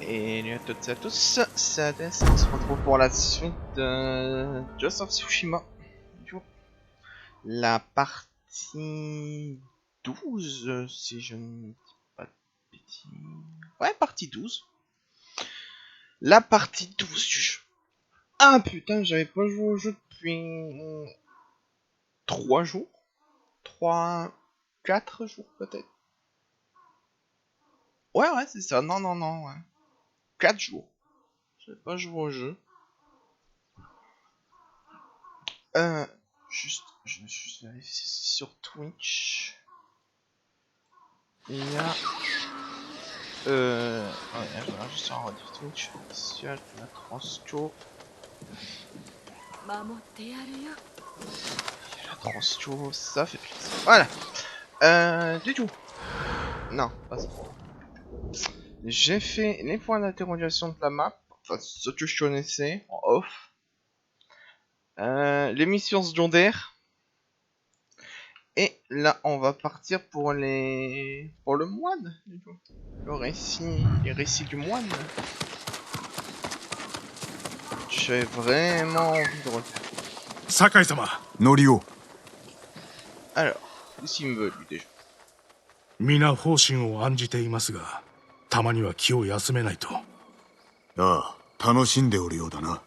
Et à toutes et à tous, c'est Hades, on se retrouve pour la suite de Ghost of Tsushima. La partie 12, si je ne dis pas de bêtises. Ouais, partie 12. La partie 12 du jeu. Ah putain, j'avais pas joué au jeu depuis 3 jours. 4 jours peut-être. Ouais, c'est ça. Non, ouais. 4 jours. J'avais pas joué au jeu. Je vais juste vérifier sur Twitch. Il y a. Ouais, je vais juste en rediff Twitch. Officiel, la transco. La transco, ça fait plaisir. Voilà. Du tout. Non, pas ça. J'ai fait les points d'interrogation de la map. Enfin, ce que je connaissais en off. Les missions secondaires. Et là, on va partir pour le moine, du coup. Les récits du moine. J'ai vraiment envie de refaire. Sakai-sama, Norio. Alors, qu'est-ce qu'il me veut, lui, déjà? 皆方針を案じていますが、たまには気を休めないと。ああ、楽しんでおるようだな。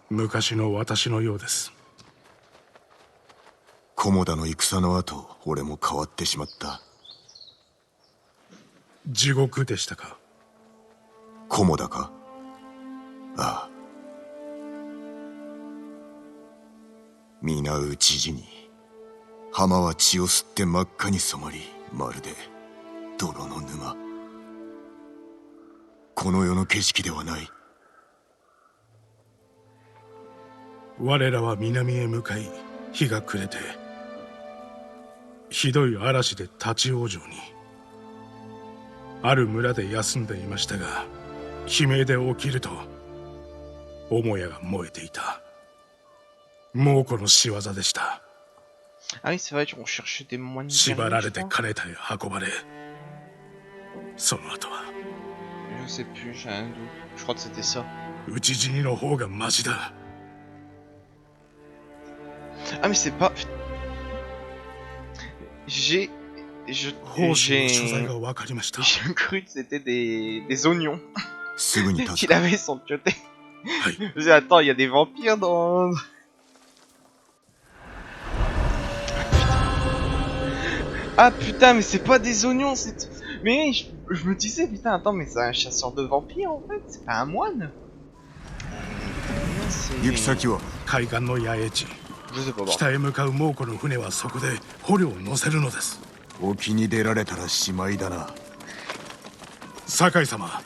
昔の私のようです。菰田の戦の後、俺も変わってしまった。地獄でしたか。菰田か。ああ。皆討ち死に、浜は血を吸って真っ赤に染まり、まるで泥の沼。この世の景色ではない。我らは南へ向かい、日が暮れて、ひどい嵐で立ち往生に。ある村で休んでいましたが、悲鳴で起きると、母屋が燃えていた。猛虎の仕業でした。Ah oui, c'est vrai qu'on cherchait des moines. 縛られて金田へ運ばれ、その後は。Je sais plus, j'ai un doute. Je crois que c'était ça. 討ち死にの方がマシだ。Ah mais c'est pas. J'ai cru que c'était des oignons qu'il avait son côté. Je dis, attends, il y a des vampires dans... Ah putain, mais c'est pas des oignons, c'est... Mais je me disais, putain, attends, mais c'est un chasseur de vampires en fait, c'est pas un moine.海岸の野営地。北へ向かう猛虎の船はそこで捕虜を乗せるのです。沖に出られたらしまいだな。酒井様。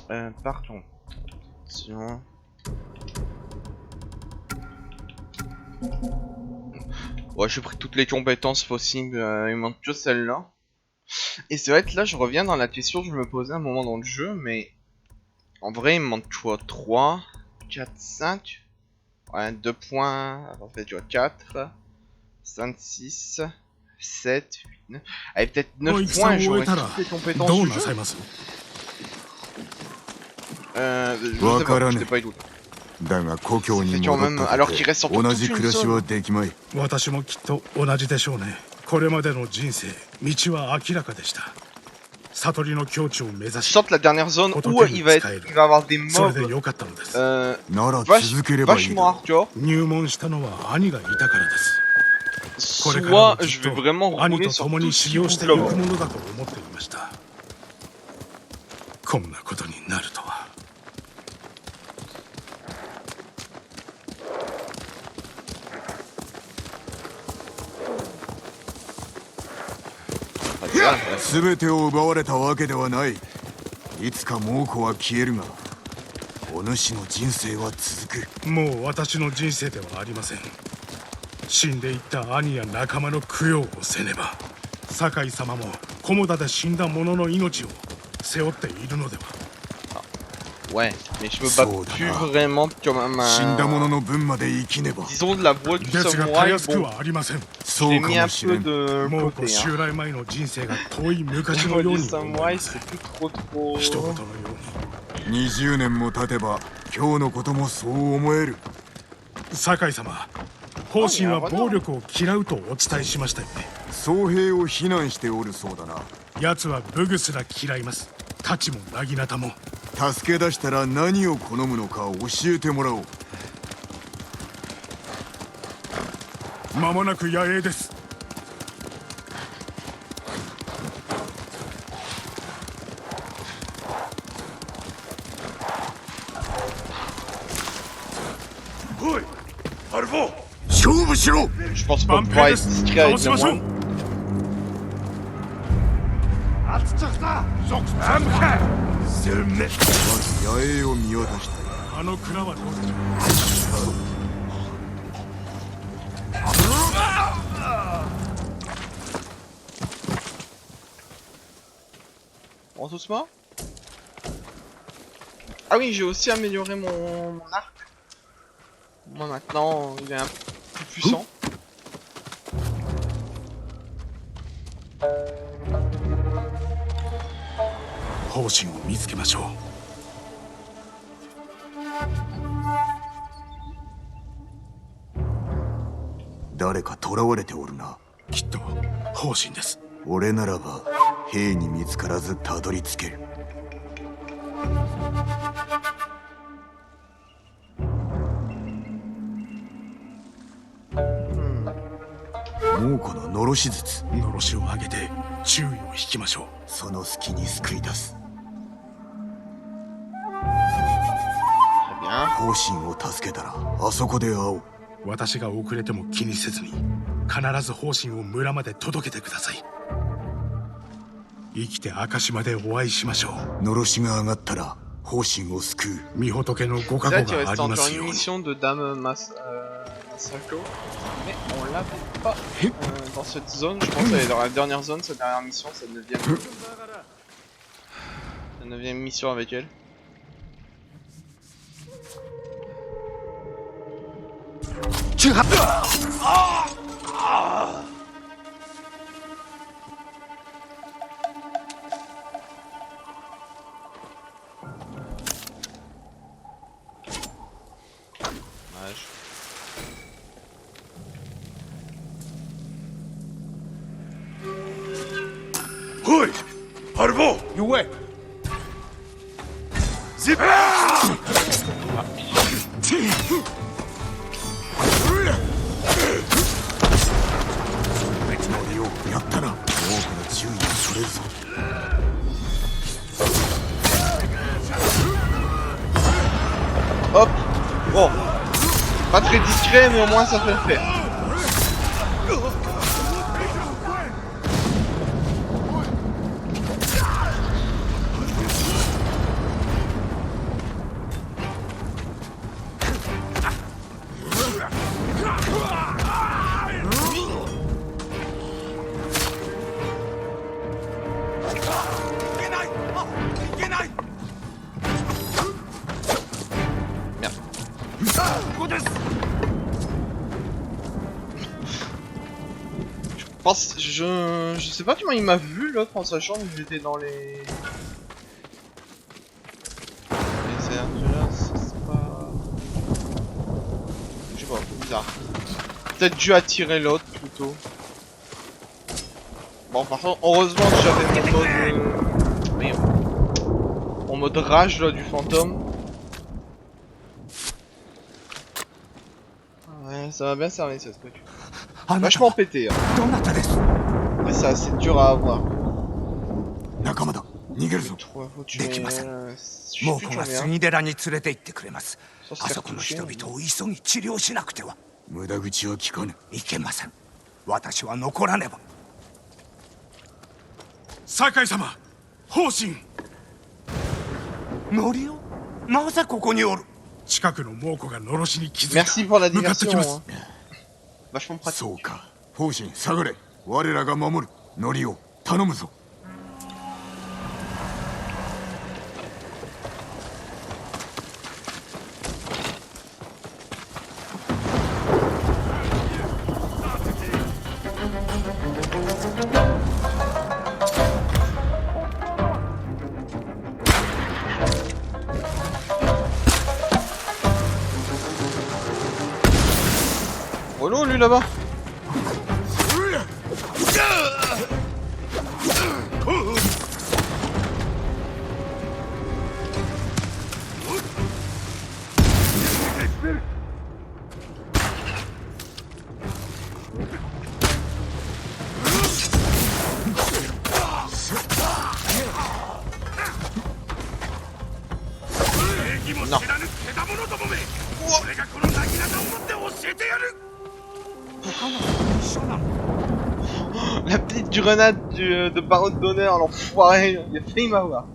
Pardon. Sinon... Ouais, j'ai pris toutes les compétences possibles, il manque que celle-là. Et c'est vrai que là, je reviens dans la question que je me posais à un moment dans le jeu, mais... En vrai, il me manque quoi, 3, 4, 5... Ouais, 2 points, en fait, tu vois, 4, 5, 6, 7, 8, 9... Allez, peut-être 9 points, j'aurais toutes les compétences du jeu. Je sais pas, je t'ai pas eu doute. だが故郷に戻ったとて同じ暮らしはできまい。私もきっと同じでしょうね。これまでの人生、道は明らかでした。悟りの境地を目指し。Sorte la dernière zone où il va avoir des mobs vachement hardcore. 入門したのは兄がいたからです。これからもきっと兄と共に修行していくものだと思っていました。こんなことになるとは。全てを奪われたわけではない。いつか猛虎は消えるが、お主の人生は続く。もう私の人生ではありません。死んでいった兄や仲間の供養をせねば、酒井様も菰田で死んだ者の命を背負っているのでは。Ouais, mais je me bats Saut plus là. vraiment comme un... 死んだ者の分まで生きねば Disons de la voix du ですがた samouraï, やすく bon, はありません。 je そ l'ai うか mis un もし peu れん de 猛虎 côté, 襲 hein. 来前の人生が遠い La 昔の voix よう du に思いま samouraï, す c'est。plus trop... 人々のように。 20年も経てば今日のこともそう思える。酒井様、方針は暴力を嫌うとお伝えしましたよね。僧兵を非難しておるそうだな。奴は武具すら嫌います。太刀も薙刀も。助け出したら何を好むのか教えてもらおう。間もなく野営です。おい、アルフォー、勝負しろ。 Je pense qu'on 万 pourra 平で être す。 discret avec 倒しましょ moi. う。あまず野営を見渡したい。の蔵はどうぞ。 On doucement. Ah oui, j'ai aussi amélioré mon arc. Moi maintenant, il est un peu plus puissant. Oh, 方針を見つけましょう。誰か囚われておるな。きっと方針です。俺ならば兵に見つからずたどり着ける。猛虎ののろし術、のろしを上げて注意を引きましょう。その隙に救い出す。 Très bien. 方針を助けたらあそこで会おう。私が遅れても気にせずに必ず方針を村まで届けてください。生きて明石までお会いしましょう。のろしが上がったら方針を救う。御仏のご加 Là, 護 tu があ restes りま encore す une ように。 mission de Dame Masako. Mais on l'avait pas dans cette zone. Je pense qu'elle est dans la dernière zone, cette dernière mission, cette 9ème mission avec elle. Dommage. Hoi! Harbo! Yue! 別の利用やったな。多くの注意をそれるぞ。 Hop. Bon. Pas très discret, mais au moins ça fait le faire. Je sais pas comment il m'a vu l'autre en sachant que j'étais dans les airs de là, c'est pas... Je sais pas, bizarre. Peut-être dû attirer l'autre plutôt. Bon par contre, heureusement que j'avais mon mode... Oui, mon mode rage là du fantôme. Ouais, ça va bien servir ce truc. Vachement pété. Hein. Mais c'est assez dur à avoir. 仲間だ。逃げるぞ。 Faut tuer, できません。 je sais 猛 plus 虎が combien. 杉寺に連れて行ってくれます。 Ça, se あ faire そこの toucher, 人々を急ぎ治療しなくては。無駄口は聞かぬ。いけません。私は残らねば。酒井様、方針。ノリオ、なぜここにおる？近くの猛虎がのろしに気づいた。 Merci pour la 向かって diversion. きます。 Hein. Vachement pratique. そうか。方針探れ。我らが守る。ノリを頼むぞ。Oh non, lui là-bas. Non. La petite grenade de baronne d'honneur, l'enfoiré, il a failli m'avoir.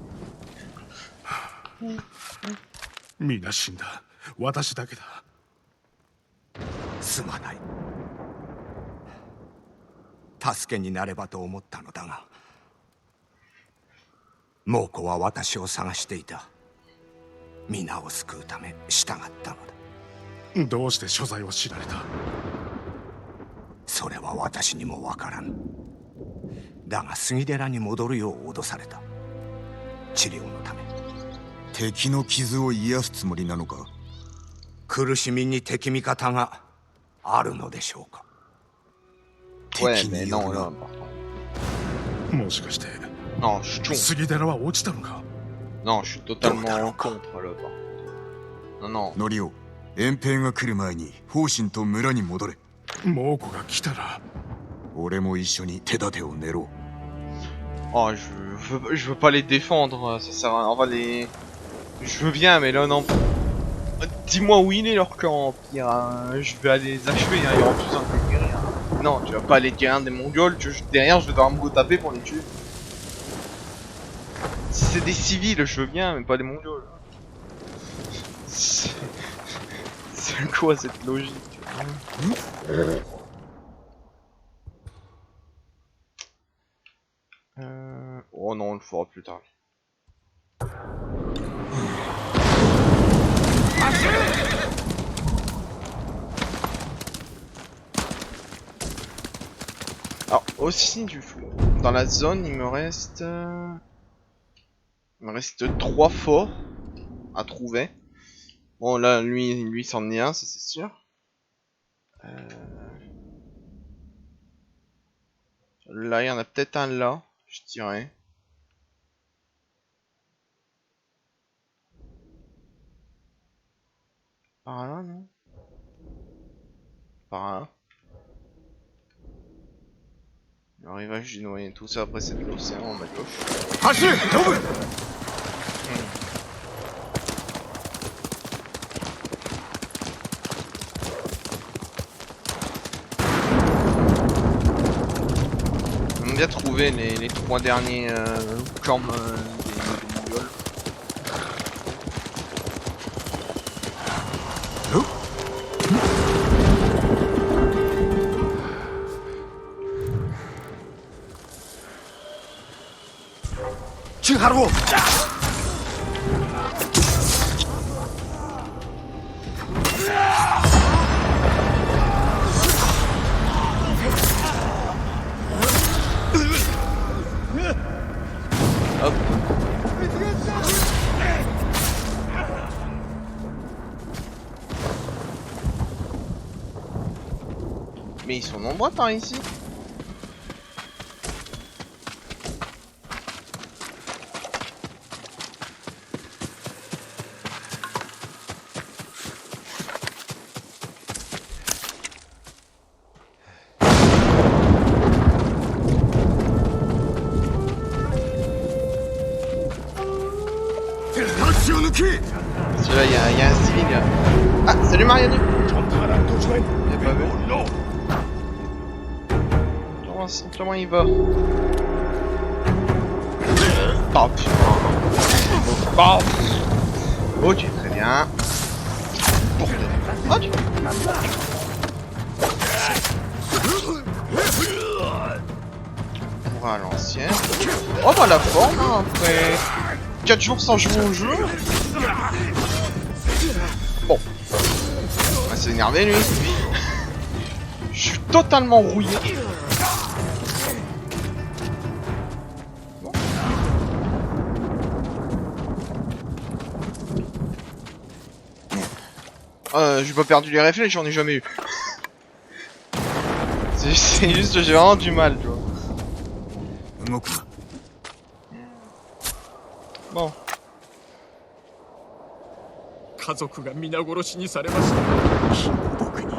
みんな死んだ。私だけだ。すまない。助けになればと思ったのだが、猛虎は私を探していた。皆を救うため従ったのだ。どうして所在を知られた？それは私にもわからん。だが杉寺に戻るよう脅された。治療のため。敵の傷を癒すつもりなのか？苦しみに敵味方があるのでしょうか。 Ouais, 敵 mais によ non, る non, な。 もしかして non, je suis con. 杉寺は落ちたのか？ Non, je suis totalement contre là-bas. Non, non. ノリオ、遠兵が来る前に方針と村に戻れ。猛虎が来たら俺も一緒に手立てを練ろ Oh, je veux pas les défendre, ça sert à rien. Enfin, les... Je veux bien, mais là, non. Dis-moi où il est leur camp, pire. Hein. Je vais aller les achever, hein. Ils auront tous un peu guérir. Non, tu vas pas aller guérir des mongols, derrière je vais devoir me taper pour les tuer. Si c'est des civils, je veux bien, mais pas des mongols. C'est quoi cette logique? Oh non, on le fera plus tard. Alors, aussi du flot. Dans la zone, il me reste 3 forts à trouver. Bon, là, lui c'en est un, ça c'est sûr. Là, il y en a peut-être un là, je dirais. Par là, non? Par là. Le rivage du noyer, tout ça après c'est de l'océan en bas de gauche. う。走れ、飛ぶ。 On a bien trouvé les 3 derniers camps des Mongols. Chiharu. Hop. Mais ils sont nombreux par ici. Celui-là, il y a un civil là. Ah, salut Marianne. J'ai pas vu. Comment il va? Pop. Pop. Ok, très bien. Ok. On va à l'ancienne. Oh bah la forme hein, après 4 jours sans jouer au jeu. Bon. On va s'énerver lui. Je suis totalement rouillé. Bon. J'ai pas perdu les réflexes, j'en ai jamais eu. C'est juste que j'ai vraiment du mal, tu vois. 動くな。 Bon. 家族が皆殺しにされました。気の毒に。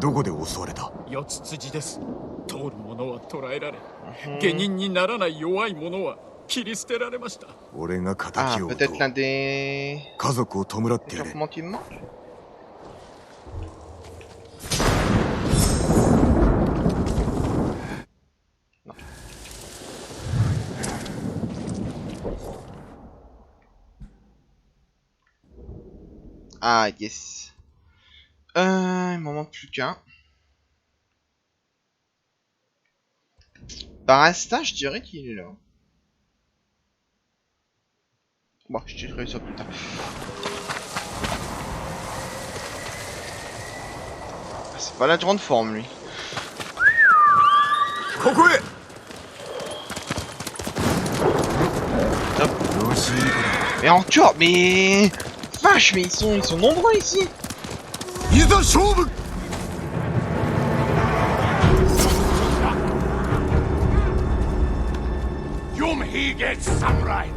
どこで襲われた？四つ辻です。通る者は捕らえられ、下人にならない弱い者は切り捨てられました。俺が Ah, 仇を討と peut-être う。 l'un des... 家族を弔ってやれ。 Comment il mange? Non. Ah, yes. Il m'en manque plus qu'un. Par instinct, je dirais qu'il est là. Bon, je dirai ça plus tard. Ah, c'est pas la grande forme, lui. ここへ。 Top. よし、いい子だ。 Mais encore, mais... Vache, mais ils sont nombreux ici. いざ勝負。 Yum he gets samurai.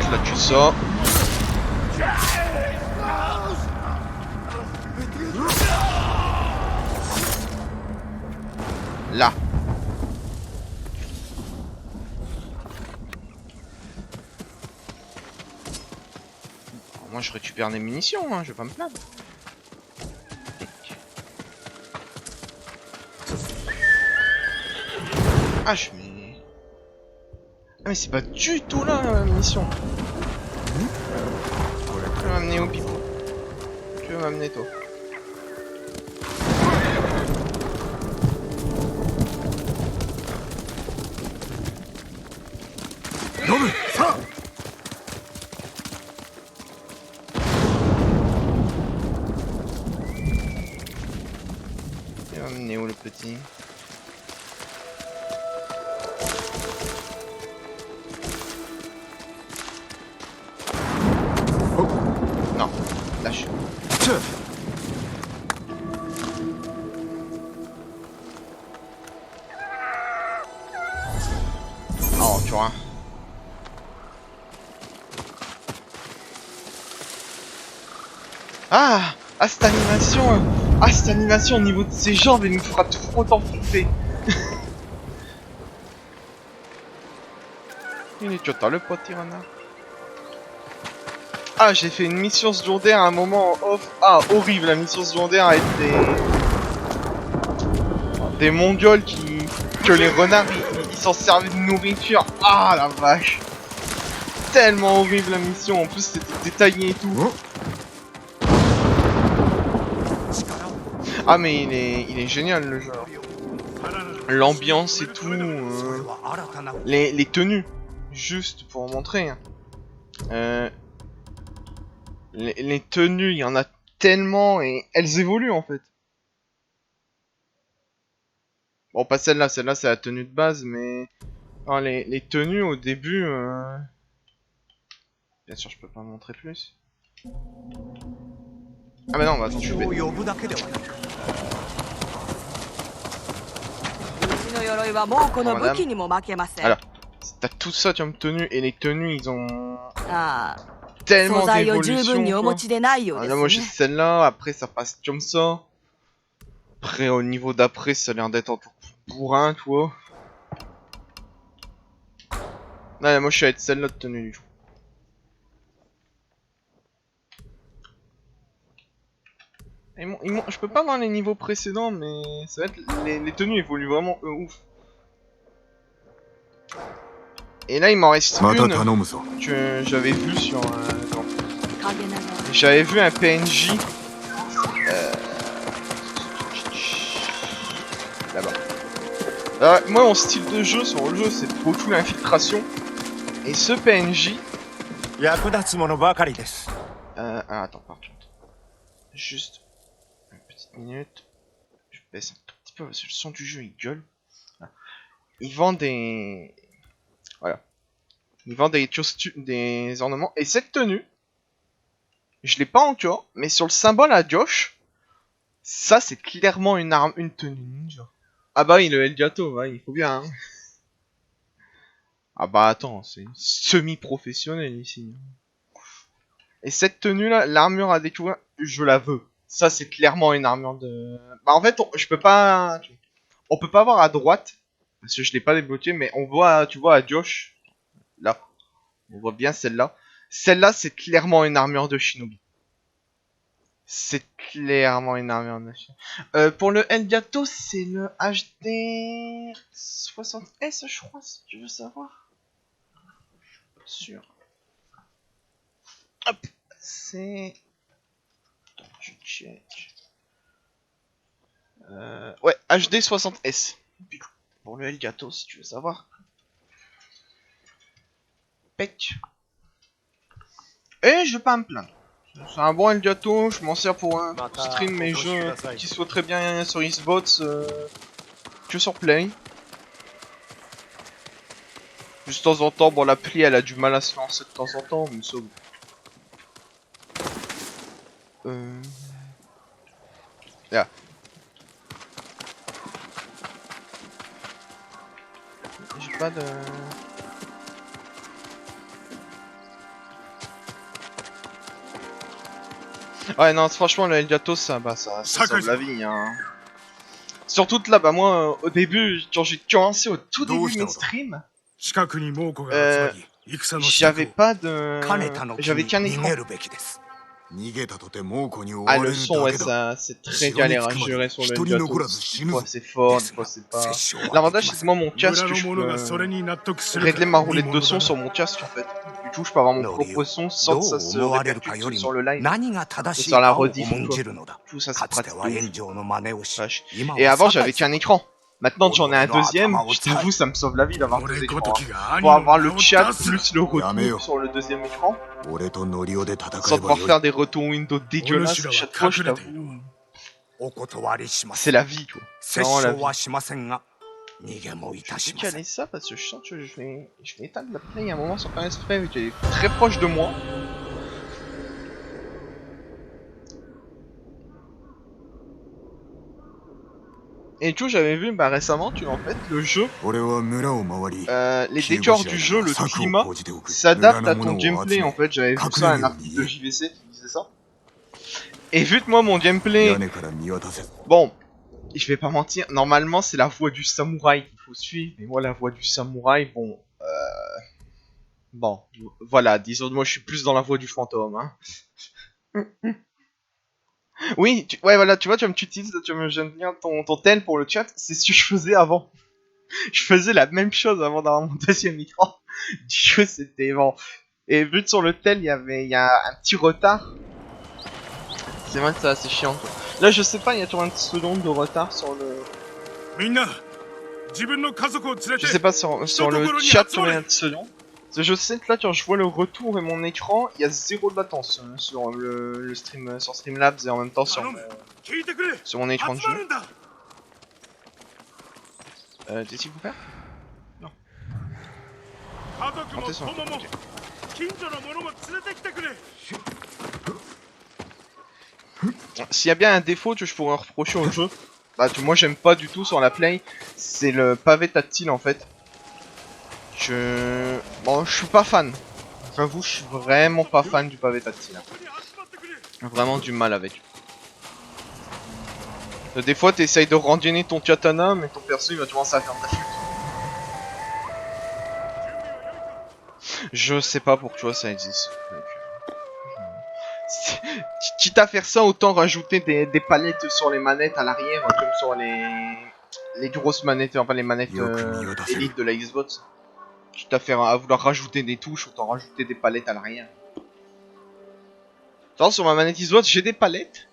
Là, tu sors. Là. Moi je récupère des munitions, hein, je vais pas me plaindre. Ah je mets... Ah mais c'est pas du tout là la mission. Tu veux m'amener au pipeau. Tu veux m'amener toi. Tu vas m'amener où le petit? Non, lâche. Oh, tu vois. Ah, cette animation, cette animation au niveau de ses jambes, il nous fera tout autant flipper. Il est Chota le pote Tirana. Ah, j'ai fait une mission secondaire à un moment en off. Ah, horrible, la mission secondaire avec des mongols que les renards ils s'en servaient de nourriture. Ah la vache. Tellement horrible la mission, en plus c'était détaillé et tout. Ah mais il est génial le jeu. L'ambiance et tout, les tenues, juste pour montrer. Les tenues, il y en a tellement et elles évoluent en fait. Bon, pas celle-là c'est la tenue de base, mais non, les tenues au début, bien sûr je peux pas montrer plus. Ah bah non, bah attends, je vais... Alors, t'as tout ça comme tenue, et les tenues ils ont tellement d'évolution. Là moi j'ai celle-là, après ça passe comme ça. Après au niveau d'après ça a l'air d'être encore plus bourrin, tu vois. Là moi je suis avec celle-là de tenue du coup. Je peux pas voir les niveaux précédents, mais ça va être les tenues évoluent vraiment ouf. Et là il m'en reste une que j'avais vu sur j'avais vu un PNJ là-bas. Alors, moi mon style de jeu sur le jeu c'est beaucoup l'infiltration. Et ce PNJ 役立つものばかりです。Ah, attends, par contre. Juste une petite minute. Je baisse un tout petit peu parce que le son du jeu il gueule. Voilà. Ils vendent des. Voilà. Ils vendent des costumes, des ornements. Et cette tenue, je l'ai pas encore, mais sur le symbole à Josh, ça c'est clairement une arme, une tenue ninja. Ah bah oui, le Elgato, ouais, il faut bien. Hein. Ah bah attends, c'est semi-professionnel ici. Et cette tenue là, l'armure à découvrir, je la veux. Ça c'est clairement une armure de... Bah en fait, je peux pas... On peut pas voir à droite, parce que je l'ai pas débloqué, mais on voit, tu vois, à Josh, là. On voit bien celle-là. Celle-là, c'est clairement une armure de Shinobi. C'est clairement une armure de Shinobi. Pour le Elgato, c'est le HD 60S, je crois, si tu veux savoir. Je suis pas sûr. Hop, c'est... Attends, je check. Ouais, HD 60S. Pour le Elgato, si tu veux savoir. Pec. Et je vais pas me plaindre. C'est un bon Elgato, je m'en sers pour stream mes jeux qui soient très bien sur Xbox que sur Play. Juste de temps en temps, bon l'appli elle a du mal à se lancer de temps en temps, mais ça... Là. J'ai pas de... Ouais non franchement le Elgato ça sauve la vie hein. Surtout que là bah moi au début quand j'ai commencé au tout début de mes streams, j'avais pas de... J'avais qu'un écran. Ah le son ouais ça c'est très galère à gérer sur le Elgato. Des fois c'est fort, des fois c'est pas... L'avantage c'est que moi mon casque je peux régler ma roulette de son sur mon casque en fait. Du coup je peux avoir mon propre son sans que ça se répercute sur le live. Et sur la rediff ou quoi. Du coup ça c'est pratique de ouf. Vache. Et avant j'avais qu'un écran. Maintenant j'en ai un deuxième, je t'avoue ça me sauve la vie d'avoir deux écrans. Hein. Pour avoir le chat plus le retour sur le deuxième écran. Sans devoir faire des retours Windows dégueulasses à chaque fois, je t'avoue. C'est la vie quoi. C'est vraiment la vie. Je vais caler ça parce que je sens que je vais éteindre la play à un moment sans faire exprès vu qu'elle est très proche de moi. Et du coup j'avais vu bah, récemment tu en fait le jeu, les décors du jeu, le climat s'adapte à ton gameplay en fait. J'avais vu ça un article de JVC qui disait ça. Et vu que moi mon gameplay, bon, je vais pas mentir, normalement c'est la voie du samouraï qu'il faut suivre, mais moi la voie du samouraï, bon, bon, voilà, disons moi je suis plus dans la voie du fantôme, hein. Oui, ouais voilà, tu vois, j'aime bien ton tel pour le chat, c'est ce que je faisais avant. Je faisais la même chose avant d'avoir mon deuxième écran. Du coup c'était bon. Et vu que sur le tel il y a un petit retard. C'est vrai que c'est assez chiant quoi. Là je sais pas, il y a toujours un petit seconde de retard sur le... Je sais pas sur le chat sur les secondes. Je sais que là quand je vois le retour et mon écran, il y a 0 de latence sur le stream, sur Streamlabs et en même temps sur mon écran de jeu. Qu'est-ce qu'il faut faire? Non. Montez sur le truc. S'il y a bien un défaut que je pourrais reprocher au jeu, bah moi j'aime pas du tout sur la play, c'est le pavé tactile en fait. Bon, je suis pas fan. J'avoue, je suis vraiment pas fan du pavé tactile. Vraiment du mal avec. Des fois, t'essayes de rengainer ton katana, mais ton perso il va commencer à faire de la chute. Je sais pas pourquoi ça existe. Quitte à faire ça, autant rajouter des palettes sur les manettes à l'arrière, comme sur les grosses manettes, enfin les manettes Elite de la Xbox. Quitte à vouloir rajouter des touches, autant rajouter des palettes à l'arrière. Sur ma manette Xbox, j'ai des palettes,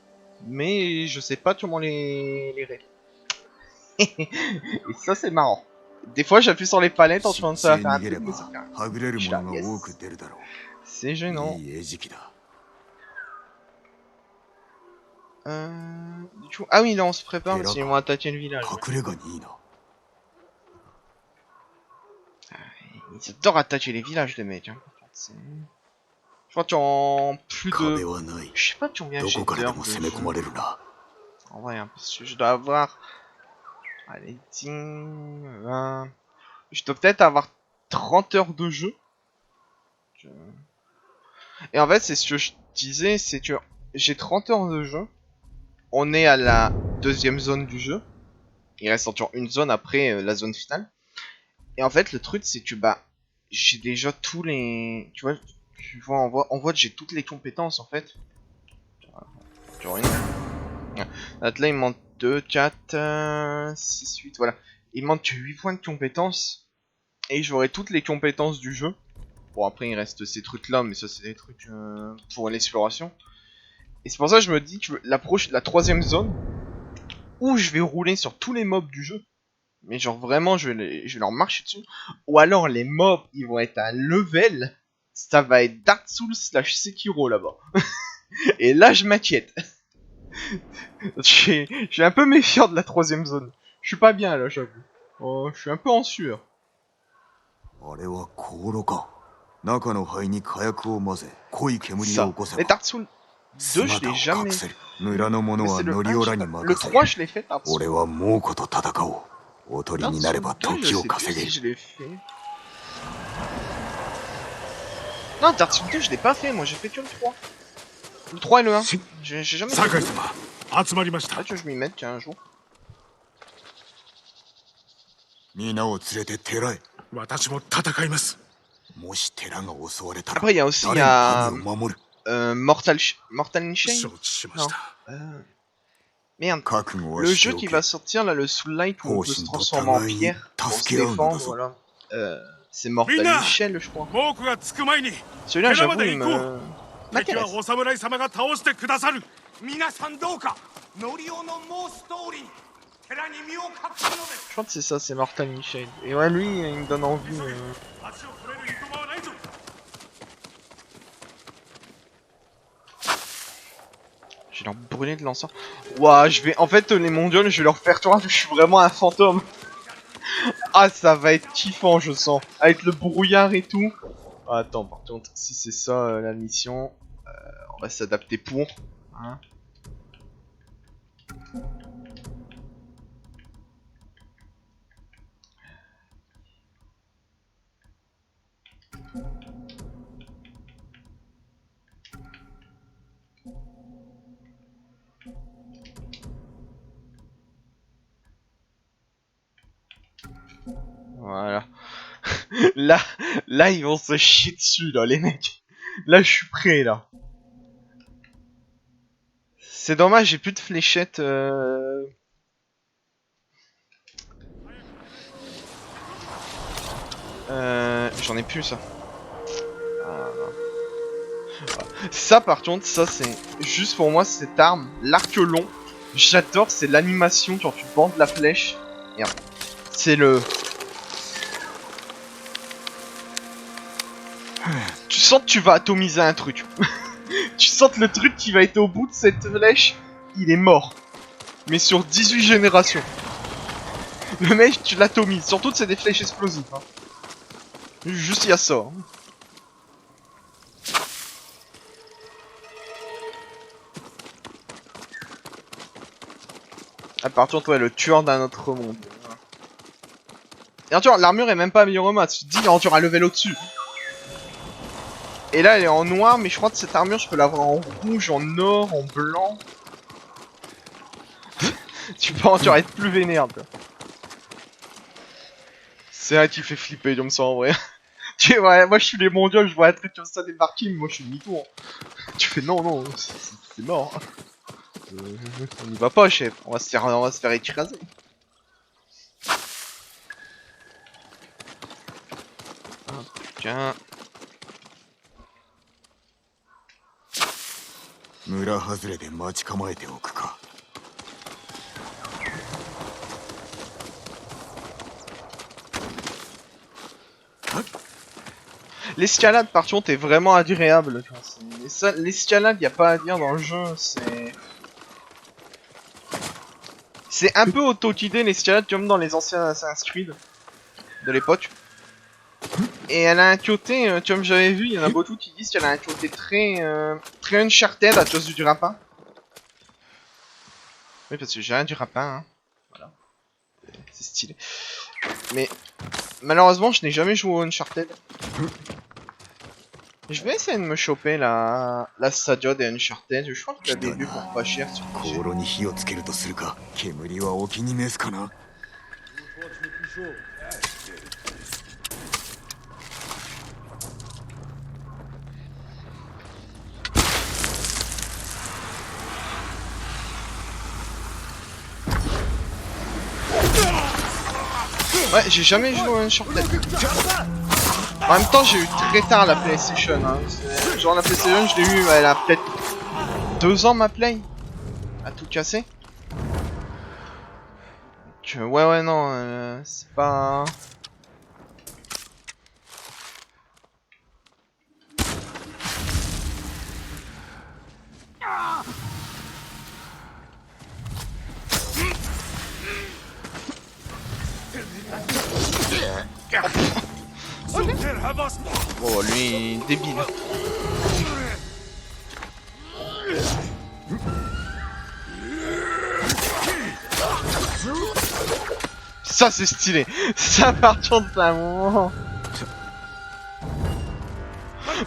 mais je sais pas comment les régler. Et ça, c'est marrant. Des fois, j'appuie sur les palettes en train de faire un truc, mais ça fait rien. Je suis là, yes. C'est gênant. いい餌食だ。 Du coup... Ah oui, là on se prépare parce Terra qu'ils vont attaquer le village. 隠れ家にいいな。 Ils adorent attaquer les villages, les mecs. Hein. Je crois que tu en plus 壁 de... はない。 Je sais pas combien ど j'ai こからで d'heures も de 攻め jeu. 込まれるな。 En vrai, hein, parce que je dois avoir... Allez, 10... 20... Je dois peut-être avoir 30 heures de jeu. Et en fait, c'est ce que je disais, c'est que j'ai 30 heures de jeu. On est à la deuxième zone du jeu. Il reste encore une zone après la zone finale. Et en fait, le truc, c'est que bah, j'ai déjà tous les... Tu vois, on voit que j'ai toutes les compétences en fait. Tu vois, ouais. Là, il manque 2, 4, 6, 8, voilà. Il manque 8 points de compétences. Et j'aurai toutes les compétences du jeu. Bon, après, il reste ces trucs-là, mais ça, c'est des trucs pour l'exploration. Et c'est pour ça que je me dis que la troisième zone, où je vais rouler sur tous les mobs du jeu. Mais genre vraiment, je vais leur marcher dessus. Ou alors, les mobs, ils vont être à level. Ça va être Dark Souls / Sekiro là-bas. Et là, je m'inquiète. Je suis un peu méfiant de la troisième zone. Je suis pas bien là, j'avoue. Oh, je suis un peu en sueur. あれは香炉か。中の灰に火薬を混ぜ、濃い煙を起 Ça. こせ Mais ば。 Dark Souls 2, je 姿 l'ai を jamais 隠 fait. せる。村の者 Mais は c'est le ノ 1, リオ je ラ sais に pas. Le 任せ 3, je l'ai fait, Dark Souls. 俺は猛虎と戦おう。おとり Dark になれ Souls ば 2, je 時を sais plus 稼げ si る。 je l'ai fait. Non, Dark Souls 2, je l'ai pas fait, moi j'ai fait que le 3. Le 3 et le 1. J'ai jamais fait 酒 le 井 2. 様集まりました Ah, tu veux que je m'y mette, tiens, un jour. 皆を連れて寺へ。私も戦います もし寺が襲われたら Après, il y a aussi 誰が民を守る。 Mortal in Chain. 承知しま Non. した Merde. 覚悟は Le して jeu お qui け va。sortir, là, le Soul Light, où on peut se Hoshin to transformer en tagai ni pierre pour se tasuke au no défendre, dazo. voilà. C'est Mortal Mina Shell, je crois. 猛虎がつく前に Celui-là, 寺ま j'avoue, で il 行こ me... う敵は m'intéresse. お侍様が倒してくださる 皆さんどうかノリオの申す通り寺に身を隠すのです Je crois que c'est ça, c'est Mortal Shell. Et ouais, lui, il me donne envie... 足を止めるいとまはないぞ Je vais leur brûler de l'encens. Ouah, je vais... En fait, les mondiaux, je vais leur faire croire que je suis vraiment un fantôme. Ah, ça va être kiffant, je sens. Avec le brouillard et tout. Ah, attends, par contre, si c'est ça la mission, on va s'adapter pour. Hein. Voilà. là, ils vont se chier dessus, là, les mecs. Là, je suis prêt, là. C'est dommage, j'ai plus de fléchettes. J'en ai plus, ça. Ah, ça, par contre, ça, c'est juste pour moi, cette arme, l'arc long. J'adore, c'est l'animation quand tu bandes la flèche. Merde. C'est le... Tu sens que tu vas atomiser un truc. Tu sens que le truc qui va être au bout de cette flèche, il est mort. Mais sur 18 générations. Le mec, tu l'atomises. Surtout que c'est des flèches explosives. Hein. Juste, il y a ça. Hein. Ah, par contre, ouais, le tueur d'un autre monde. Et tu vois, l'armure est même pas améliorée au max. Tu te dis, tu auras un level au-dessus. Et là, elle est en noir, mais je crois que cette armure, je peux l'avoir en rouge, en or, en blanc. Tu peux encore être plus vénère, quoi. C'est vrai qu'il fait flipper comme ça, en vrai. Tu vois, moi, je suis les mondiaux, je vois un truc comme ça débarquer, mais moi, je suis demi-tour. Tu fais, non, c'est mort. On y va pas, chef. On va se faire écraser. Ah, putain. 村外れで待ち構えておくか。 Il L'escalade par contre est vraiment agréable. Tu vois, l'escalade, y a pas à dire dans le jeu. C'est un peu auto-guidé l'escalade comme dans les anciens Assassin's Creed de l'époque. Et elle a un côté, comme j'avais vu, il y en a beaucoup qui disent qu'elle a un côté très Uncharted à cause du rapin. Oui, parce que j'ai un du rapin, hein. Voilà. C'est stylé. Mais malheureusement, je n'ai jamais joué au Uncharted. Je vais essayer de me choper la Sadia des Uncharted. Je crois que je l'avais vu pour pas cher sur PC. 香炉に火をつけるとするか煙はお気に召すかな Ouais, j'ai jamais joué à Uncharted. En même temps, j'ai eu très tard la PlayStation. Hein. Genre la PlayStation, je l'ai eu, elle a peut-être 2 ans ma Play. À tout casser. Ouais, non, c'est pas... Oh, lui, débile. Ça, c'est stylé. Ça, par contre, c'est un moment.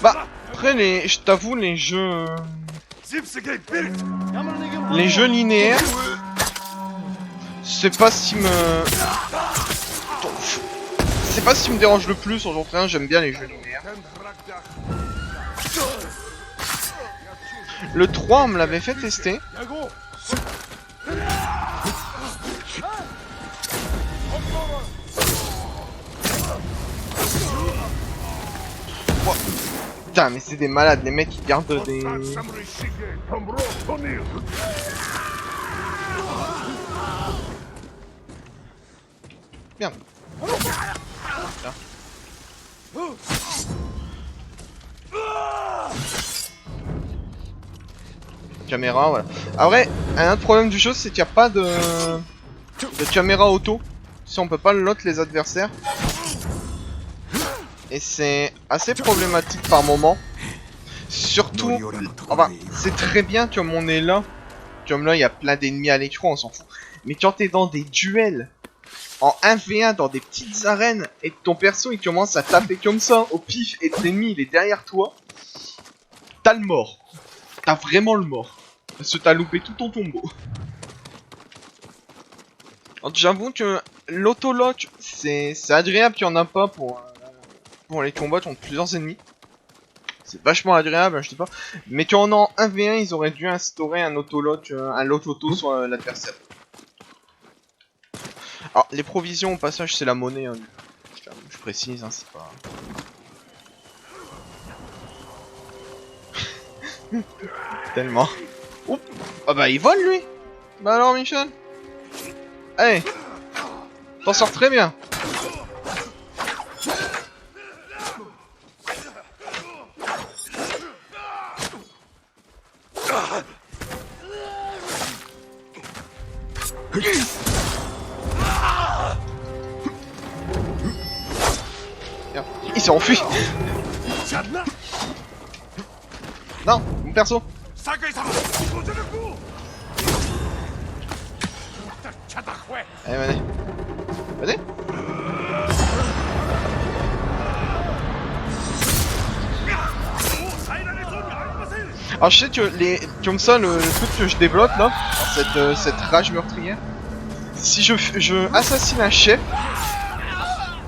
Bah, après, je t'avoue, les jeux linéaires, c'est pas ce qui me... C'est pas ce qui me dérange le plus, en genre rien, j'aime bien les jeux linéaires. Le 3, on me l'avait fait tester. Oh. Putain, mais c'est des malades, les mecs qui gardent des... Merde. Là. Caméra, voilà. Après, un autre problème du jeu, c'est qu'il n'y a pas de caméra auto. Si on peut pas le lot les adversaires. Et c'est assez problématique par moment. Surtout, enfin, c'est très bien comme on est là. Comme là, il y a plein d'ennemis à l'écran, on s'en fout. Mais quand t'es dans des duels, en 1v1, dans des petites arènes, et que ton perso il commence à taper comme ça, au pif, et l'ennemi il est derrière toi, t'as le mort. T'as vraiment le mort. Parce que t'as loupé tout ton tombeau. J'avoue que l'autolock, c'est agréable qu'il n'y en a pas pour les combats contre plusieurs ennemis. C'est vachement agréable, je dis pas. Mais qu'en 1v1, ils auraient dû instaurer un autolock, un lock auto sur l'adversaire. Alors, les provisions au passage, c'est la monnaie. Hein. Je précise, hein, c'est pas... Tellement. Oups. Ah bah, il vole, lui. Bah alors, Michel. Allez. T'en sors très bien. Il s'est enfui. Non, mon perso. Allez, venez. Venez. Alors je sais que comme ça, le truc que je débloque là, cette rage meurtrière, si je assassine un chef,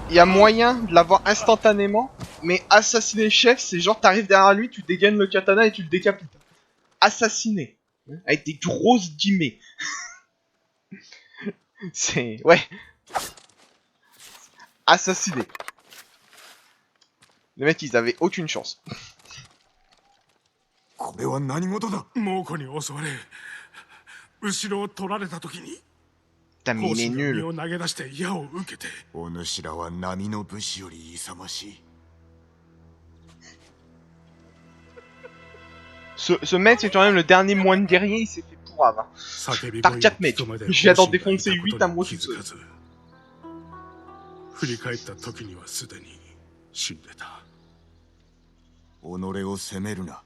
il y a moyen de l'avoir instantanément, mais assassiner le chef, c'est genre t'arrives derrière lui, tu dégaines le katana et tu le décapites. Assassiner. Avec des grosses guillemets. C'est... Ouais. Assassiner. Les mecs, ils avaient aucune chance. これは何事だ猛虎に襲われ後ろを取られた時に Putain, mais 砲 il est 身の身 nul. を投げ出して矢を受けてお主らは波の武士より勇ましい Ce mec, c'est quand même le dernier moine guerrier, il s'est fait pourrave. Hein. 叫び Par 声を 4 聞 mecs. くまで Je viens d'en 本心がい défoncer たこと 8 à に moi 気 tout づ seul. かず振り返った時にはすでに死んでた。己を責めるな。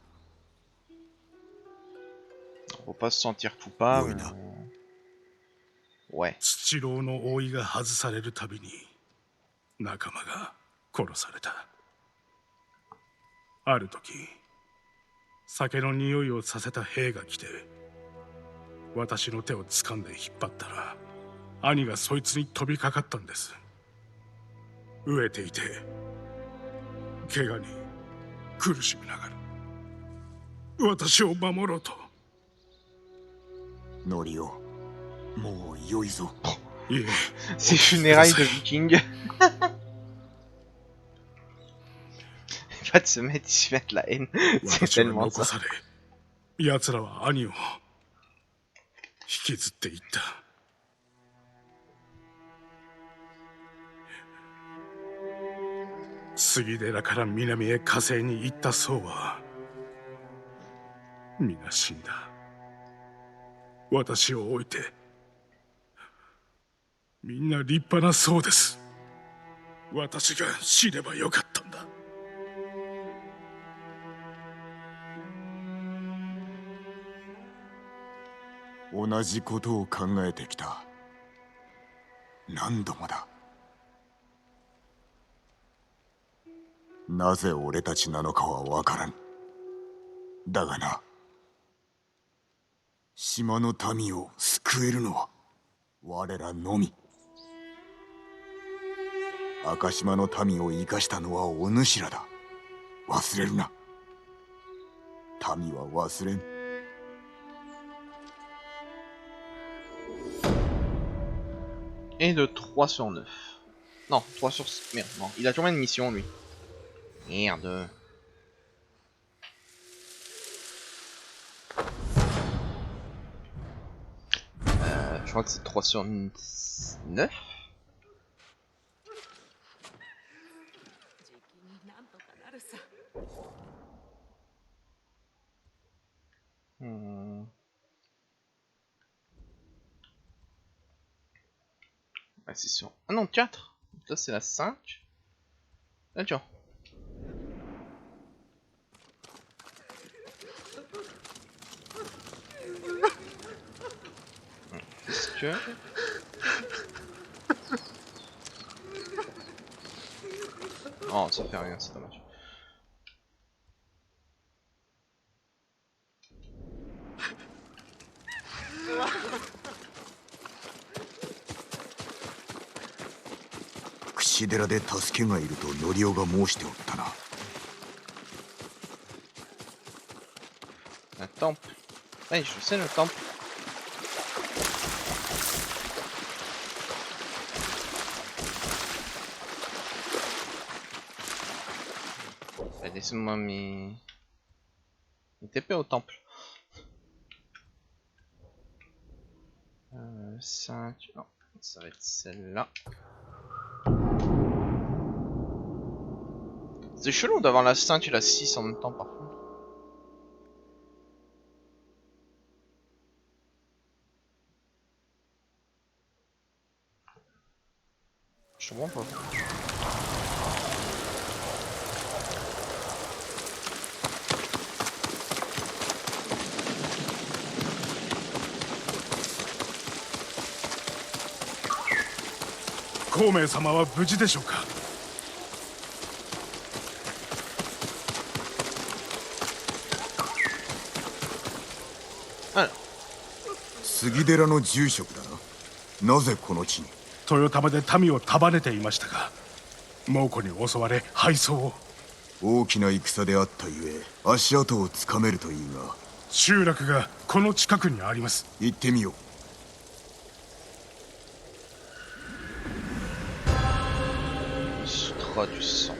Faut pas se sentir coupable. Yoina. Ouais. 父郎の覆いが外されるたびに仲間が殺された。ある時酒の匂いをさせた兵が来て私の手を掴んで引っ張ったら兄がそいつに飛びかかったんです。飢えていて怪我に苦しみながら私を守ろうと。ノリオ、もう良いぞ。いえ、 Ces funérailles de vikings. En fait, ce mec, il se met de la haine. C'est 私は tellement 残 ça. され奴らは兄を引きずっていった。杉寺から南へ火星に行った僧は皆死んだ。私を置いてみんな立派な僧です。私が死ねばよかったんだ。同じことを考えてきた。何度もだ。なぜ俺たちなのかは分からん。だがな、島の民を救えるのは我らのみ。赤島の民を生かしたのはお主らだ。忘れるな。民は忘れん。Et de 3 sur 9. Non, 3 sur... Merde, non. Il a combien de missions, lui? Merde. Je crois que c'est 3 sur 9. Ah, c'est sûr. Ah non, 4. Là, c'est la 5. Ah, tiens. Est-ce que... Oh, ça fait rien, c'est dommage. Kushi寺で助けがいるとノリオが申しておったな。Un temple. Ouais, je sais le temple. Bah, laisse-moi mes TP au temple. 5. Non, ça va être celle-là. C'est chelou d'avoir la 5 et la 6 en même temps par contre. Je comprends pas.孔明様は無事でしょうか。杉寺の住職だな。なぜこの地に？豊玉で民を束ねていましたが猛虎に襲われ敗走を。大きな戦であったゆえ足跡をつかめるといいが。集落がこの近くにあります。行ってみよう。Sutra du sang.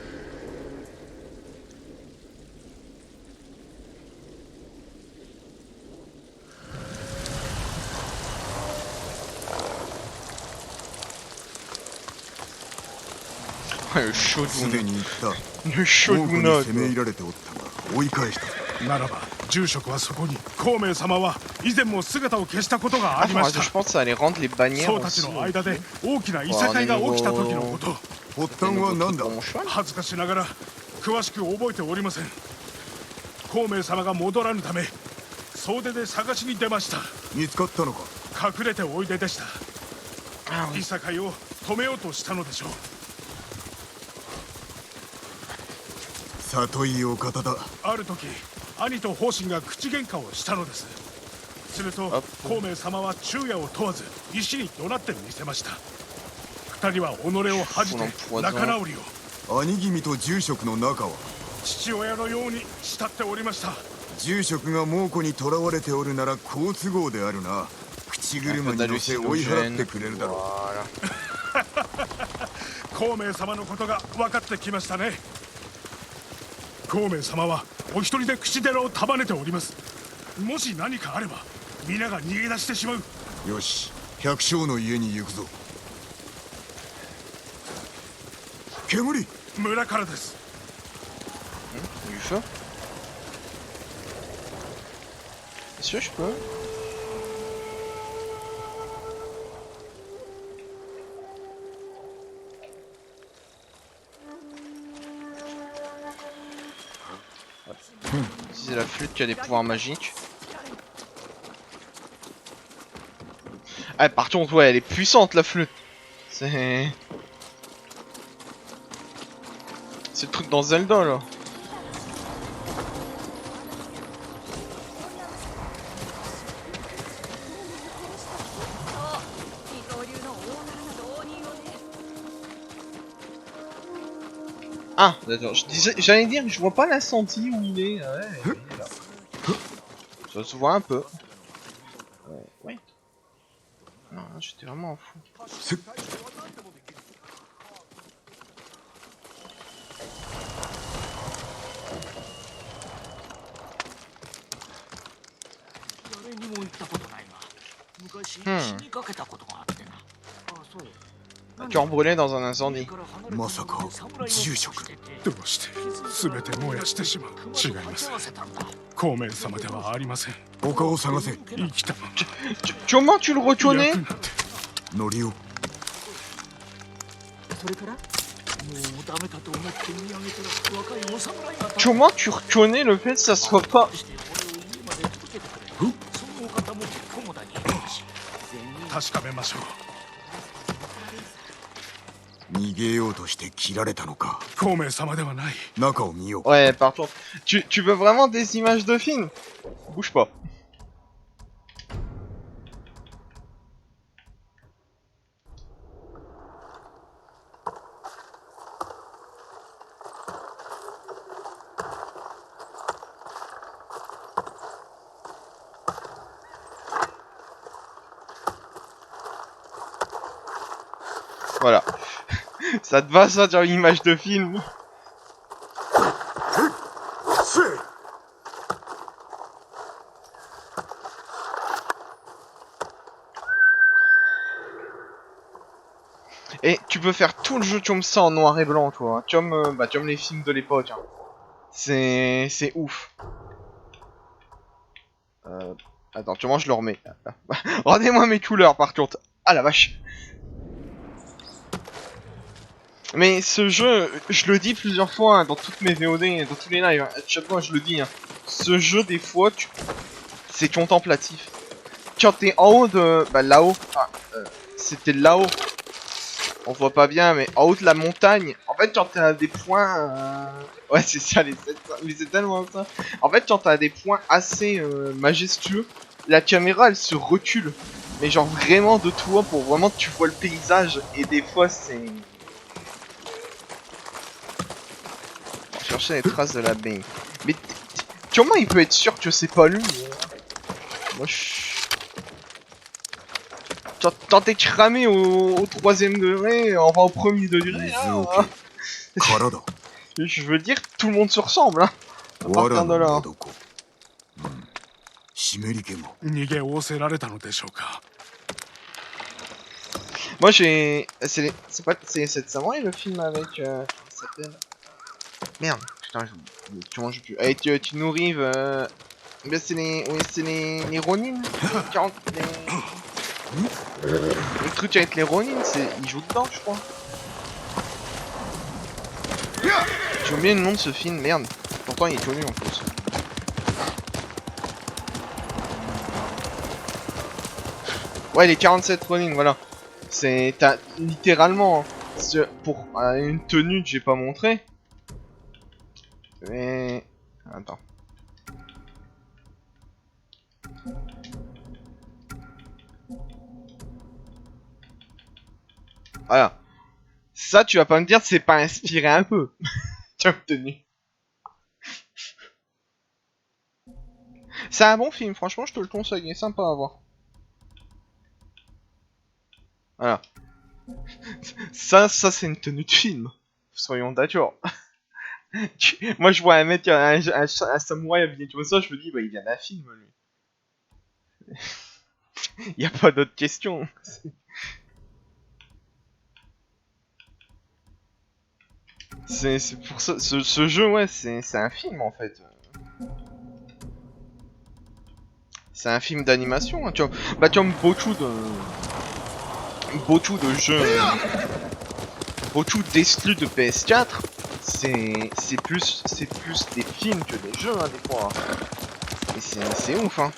Le すで shogun. に行った。 Le 猛虎に shogunat. 攻め入られておったが追い返した。ならば住職はそこに孔明様は以前も姿を消したことがありま Attends, した je pense que ça allait rendre les bannières 僧たち aussi. の間で大きないさかいが起きた時のこと 発端は何だ？ Pour mon cheval. 恥ずかしながら詳しく覚えておりません孔明様が戻らぬため総出で探しに出ました見つかったのか？隠れておいででした Ah oui. いさかいを止めようとしたのでしょう 里井お方だ。ある時兄と方針が口喧嘩をしたのですすると孔明様は昼夜を問わず石に怒鳴ってみせました二人は己を恥じて仲直りを 兄君と住職の仲は？父親のように慕っておりました 住職が猛虎に囚われておるなら好都合であるな。口車に乗せ追い払ってくれるだろう。 Voilà. 孔明様のことが分かってきましたね孔明様はお一人で口寺を束ねておりますもし何かあれば皆が逃げ出してしまう よし、百姓の家に行くぞ。煙！ 村からです Du feu. Est-ce que je peux? Si c'est la flûte qui a des pouvoirs magiques. Ah, par contre, ouais, elle est puissante la flûte. C'est. C'est le truc dans Zelda là. Ah, d'accord. J'allais dire, je vois pas l'incendie où il est. Ouais, il est là. Ça se voit un peu. Ouais. Non, j'étais vraiment fou. Cœur brûlé dans un incendie. まさか住職？どうして全て燃やしてしまう違います孔明様ではありません他を探せ。生きたまま Comment tu le reconnais? 役なんてノリオ。それからもうダメかと思って見上げたら若いお侍が Comment tu reconnais le fait que ça soit pas... して俺を家まで届けてくれそのお方も菰田にいるし確かめましょう逃げようとして切られたのか。孔明様ではない中を見よう。 Ouais, par contre, tu veux vraiment des images de film? Bouge pas. Voilà. Ça te va ça, dire une image de film? Et tu peux faire tout le jeu comme ça en noir et blanc, toi. Hein. Comme les films de l'époque. Hein. C'est ouf. Attends, tu vois, je le remets. Rendez-moi mes couleurs, par contre. Ah la vache. Mais ce jeu, je le dis plusieurs fois hein, dans toutes mes VOD, dans tous les lives. Hein. Chaque fois, je le dis. Hein. Ce jeu, des fois, c'est contemplatif. Quand t'es en haut de... Bah là-haut. Enfin, c'était là-haut. On voit pas bien, mais en haut de la montagne. En fait, quand t'as des points... Ouais, c'est ça, mais c'est tellement ça. En fait, quand t'as des points assez majestueux, la caméra, elle se recule. Mais genre vraiment de toi, pour vraiment que tu vois le paysage. Et des fois, c'est... On va chercher les traces de l'abeille. Mais comment il peut être sûr que c'est pas lui? Moi, je... Quand t'es cramé au 3ème degré, enfin au 1er degré, là, je veux dire, tout le monde se ressemble, hein, à partir de là. 逃げおおせられたのでしょうか Moi j'ai... C'est 7 samouraïs le film avec... comment ça s'appelle? Merde, Putain, comment je peux... Allez, tu nous rives... Mais c'est les... Oui, c'est les Ronin. Les 40... Le truc avec les Ronin, c'est... Ils jouent dedans, je crois. J'ai oublié le nom de ce film, merde. Pourtant, il est connu en plus. Ouais, les 47 Ronin, voilà. C'est... T'as littéralement... Hein, pour une tenue que j'ai pas montré. Mais... Attends. Voilà. Ça, tu vas pas me dire, c'est pas inspiré un peu. Tu as obtenu. C'est un bon film, franchement, je te le conseille, il est sympa à voir. Voilà. Ça c'est une tenue de film. Soyons d'accord. Moi, je vois un mec, un samouraï habillé comme ça, je me dis, bah, il vient d'un film, lui. Y a pas d'autre question. C'est pour ça, ce jeu, ouais, c'est un film en fait. C'est un film d'animation, hein, tu vois. Bah, comme beaucoup de jeux, beaucoup d'exclus de PS4, c'est plus des films que des jeux, hein, des fois. Et c'est ouf, hein.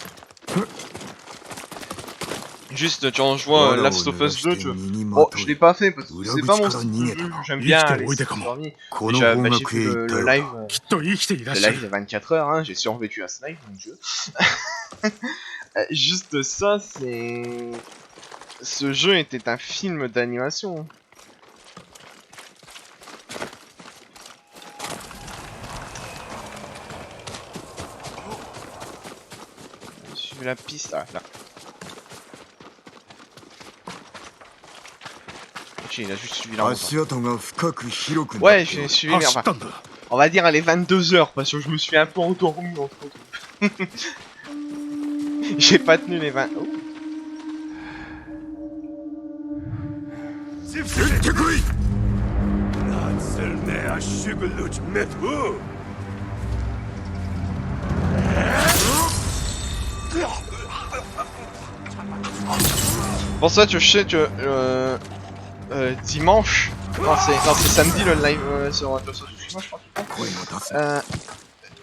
Juste, quand je vois Last of Us 2, bon, je l'ai pas fait parce que c'est pas mon style de jeu, j'aime bien les survie. Mais j'ai vu le live de 24 heures, hein, j'ai survécu à ce live, mon dieu. Juste ça, c'est... Ce jeu était un film d'animation. Suivez la piste, là. Ok, il a juste suivi la route. Ouais, j'ai suivi, mais enfin, on va dire, elle est 22 heures, parce que je me suis un peu endormi entre autres. J'ai pas tenu les 20... Oh. Pour ça, tu sais que dimanche, non c'est samedi le live sur Tsushima, je crois.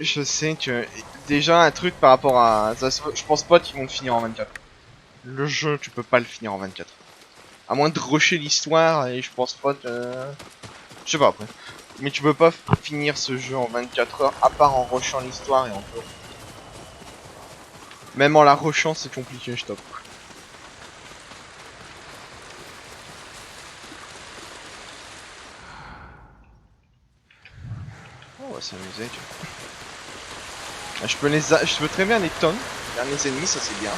Je sais que déjà un truc par rapport à ça, je pense pas qu'ils vont le finir en 24. Le jeu, tu peux pas le finir en 24. À moins de rusher l'histoire, et je pense pas que... Je sais pas après. Mais tu peux pas finir ce jeu en 24 heures, à part en rushant l'histoire et en peu. Même en la rushant, c'est compliqué, je top. Oh, on va s'amuser, tu vois. Je peux très bien les tonnes, les ennemis, ça c'est bien.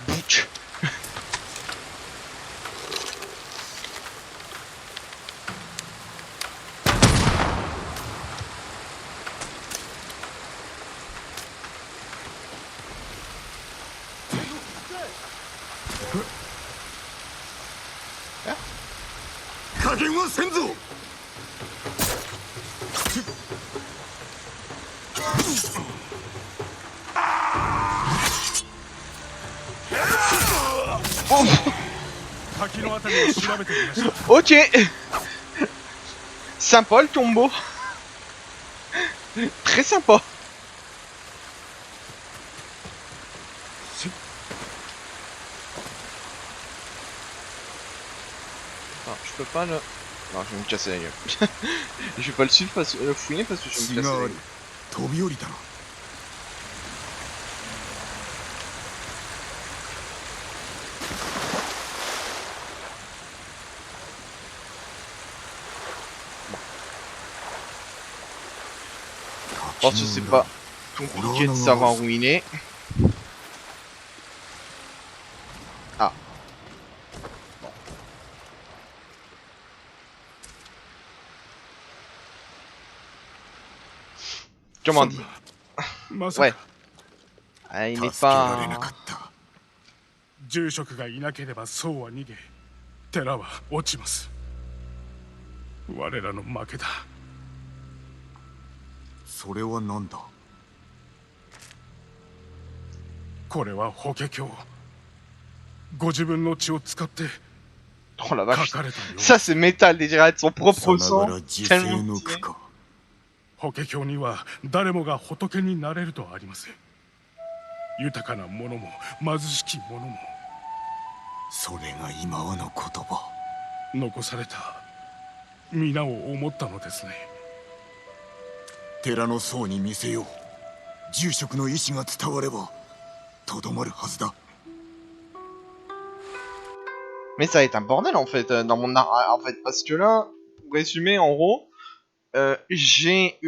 Butch. Oh. Ok. Sympa le combo. Très sympa. Non, je peux pas le... Non, je vais me casser la gueule. Je vais pas le suivre parce que le fouiller parce que je vais me casser la gueule. Je pense que c'est pas compliqué de savoir où il est. Ah. Bon. Comment dire? まさ Ouais. か Ah, il 助 n'est けられなか pas... った住職がいなければ僧は逃げ寺は落ちます。我らの負けだ。それは何だこれは法華経。ご自分の血を使って Oh la 書 vache. かれたよう Ça, c'est métal déjà, de son さ propre なが sang. ら自 Tellement 世の stylé. 句か法華経には誰もが仏になれるとあります。豊かな者も貧しき者もそれが今はの言葉残された皆を思ったのですね。寺の僧に見せよう住職の意志が伝わればとどまるはずだ Mais ça va être un bordel en fait, dans mon en fait, parce que là, pour résumer, en gros, j'ai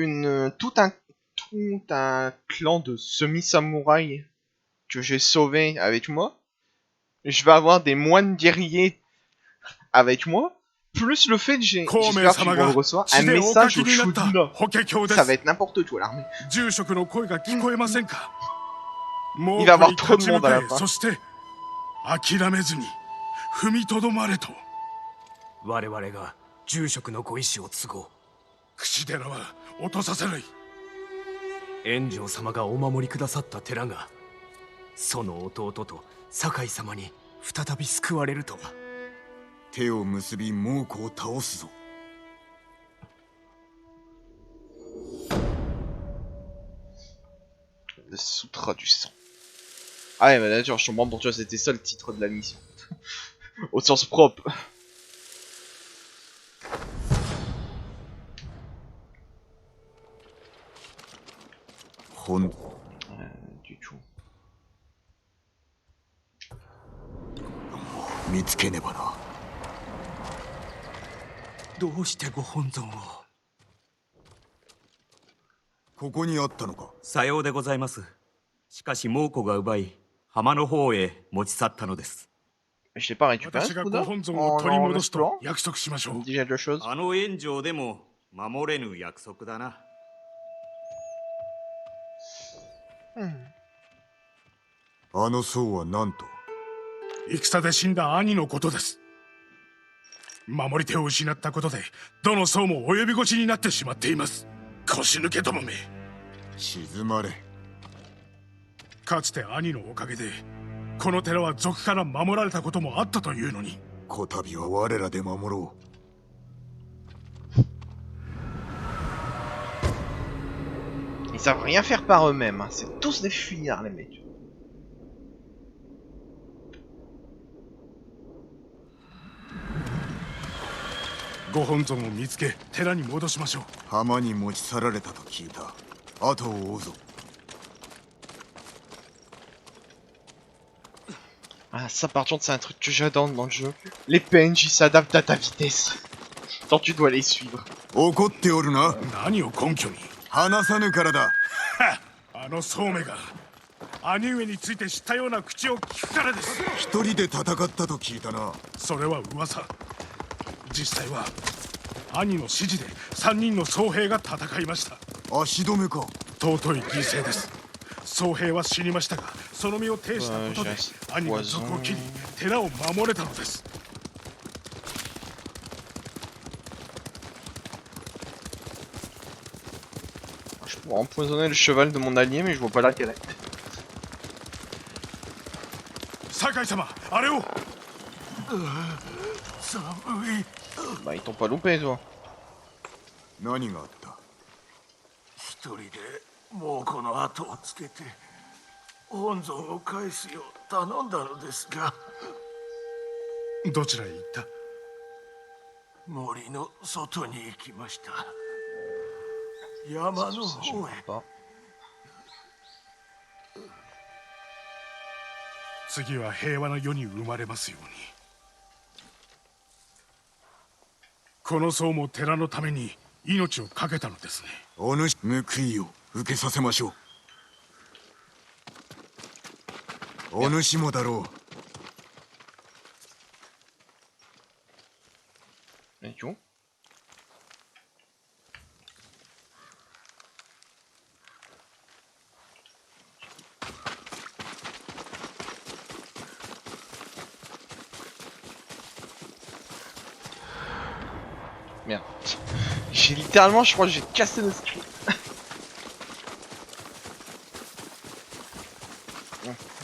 tout un clan de semi-samouraïs que j'ai sauvé avec moi. Je vais avoir des moines guerriers avec moi, plus le fait que孔明 j'espère que tu 様 vas le が recevoir, un 血でお書 message き au になった Shogun. 法華経で Ça va す。 être n'importe quoi, l'armée. 住職の声が聞こえませんか。もう Il va y avoir に trop 立 de ち向 monde à か la え、 fin. そして諦めずに踏みとどまれと。我々が住職のご意志を継ごう。櫛寺は落とさせない。炎上様がお守りくださった寺がその弟と酒井様に再び救われるとは。手を結び猛虎を倒すぞ Le Sutra du sang. Ah ouais, bah d'accord, je comprends pour toi, c'était ça le titre de la mission. Au sens propre. ほん Du tout. 見つけねばなどうしてご本尊を。ここにあったのかさようでございます。しかし猛虎が奪い浜の方へ持ち去ったのです。 Je l'ai pas récupéré 私 ce が coup ご là 本尊を取り en 戻すと explorant 約束しましょ Ça う me。dit quelque chose あの炎上でも守れぬ約束だな。あの僧は何と戦で死んだ兄のことです。守り手を失ったことでどの僧も及び腰になってしまっています。腰抜けどもめ。静まれかつて兄のおかげでこの寺は賊から守られたこともあったというのに。こたびは我らで守ろ Ils savent rien faire par eux-mêmes, hein. C'est tous des fuyards les mecs. ご本尊を見つけ寺に戻しましょう。う浜に持ち去られたと聞いた後を追うぞ Ah ça par contre c'est un truc que j'adore dans le jeu. Les PNJ s'adaptent à ta vitesse. Tant tu dois les suivre. 怒っておるな何を根拠に。話さぬからだあの宗明が兄上について知ったような口を聞くからです。一人で戦ったと聞いたなそれは噂。実際は兄の指示で3人の僧兵が戦いました。足止めか尊い犠牲です。僧兵は死にましたがその身を挺したことで兄が賊を切り寺を守れたのです。 Je pourrais empoisonner le cheval de mon allié mais je vois pas l'intérêt. 酒井様あれを。 Bah ils t'ont pas loupé toi. 何があった 一人で猛虎の後をつけて本尊を返すよう頼んだのですがどちらへ行った。森の外に行きました。山の Ça, je 方へ sais pas. 次は平和な世に生まれますように。この僧も寺のために命を懸けたのですね。お主報いを受けさせましょうお主もだろ Et tu vois Merde. J'ai littéralement, je crois que j'ai cassé le screen.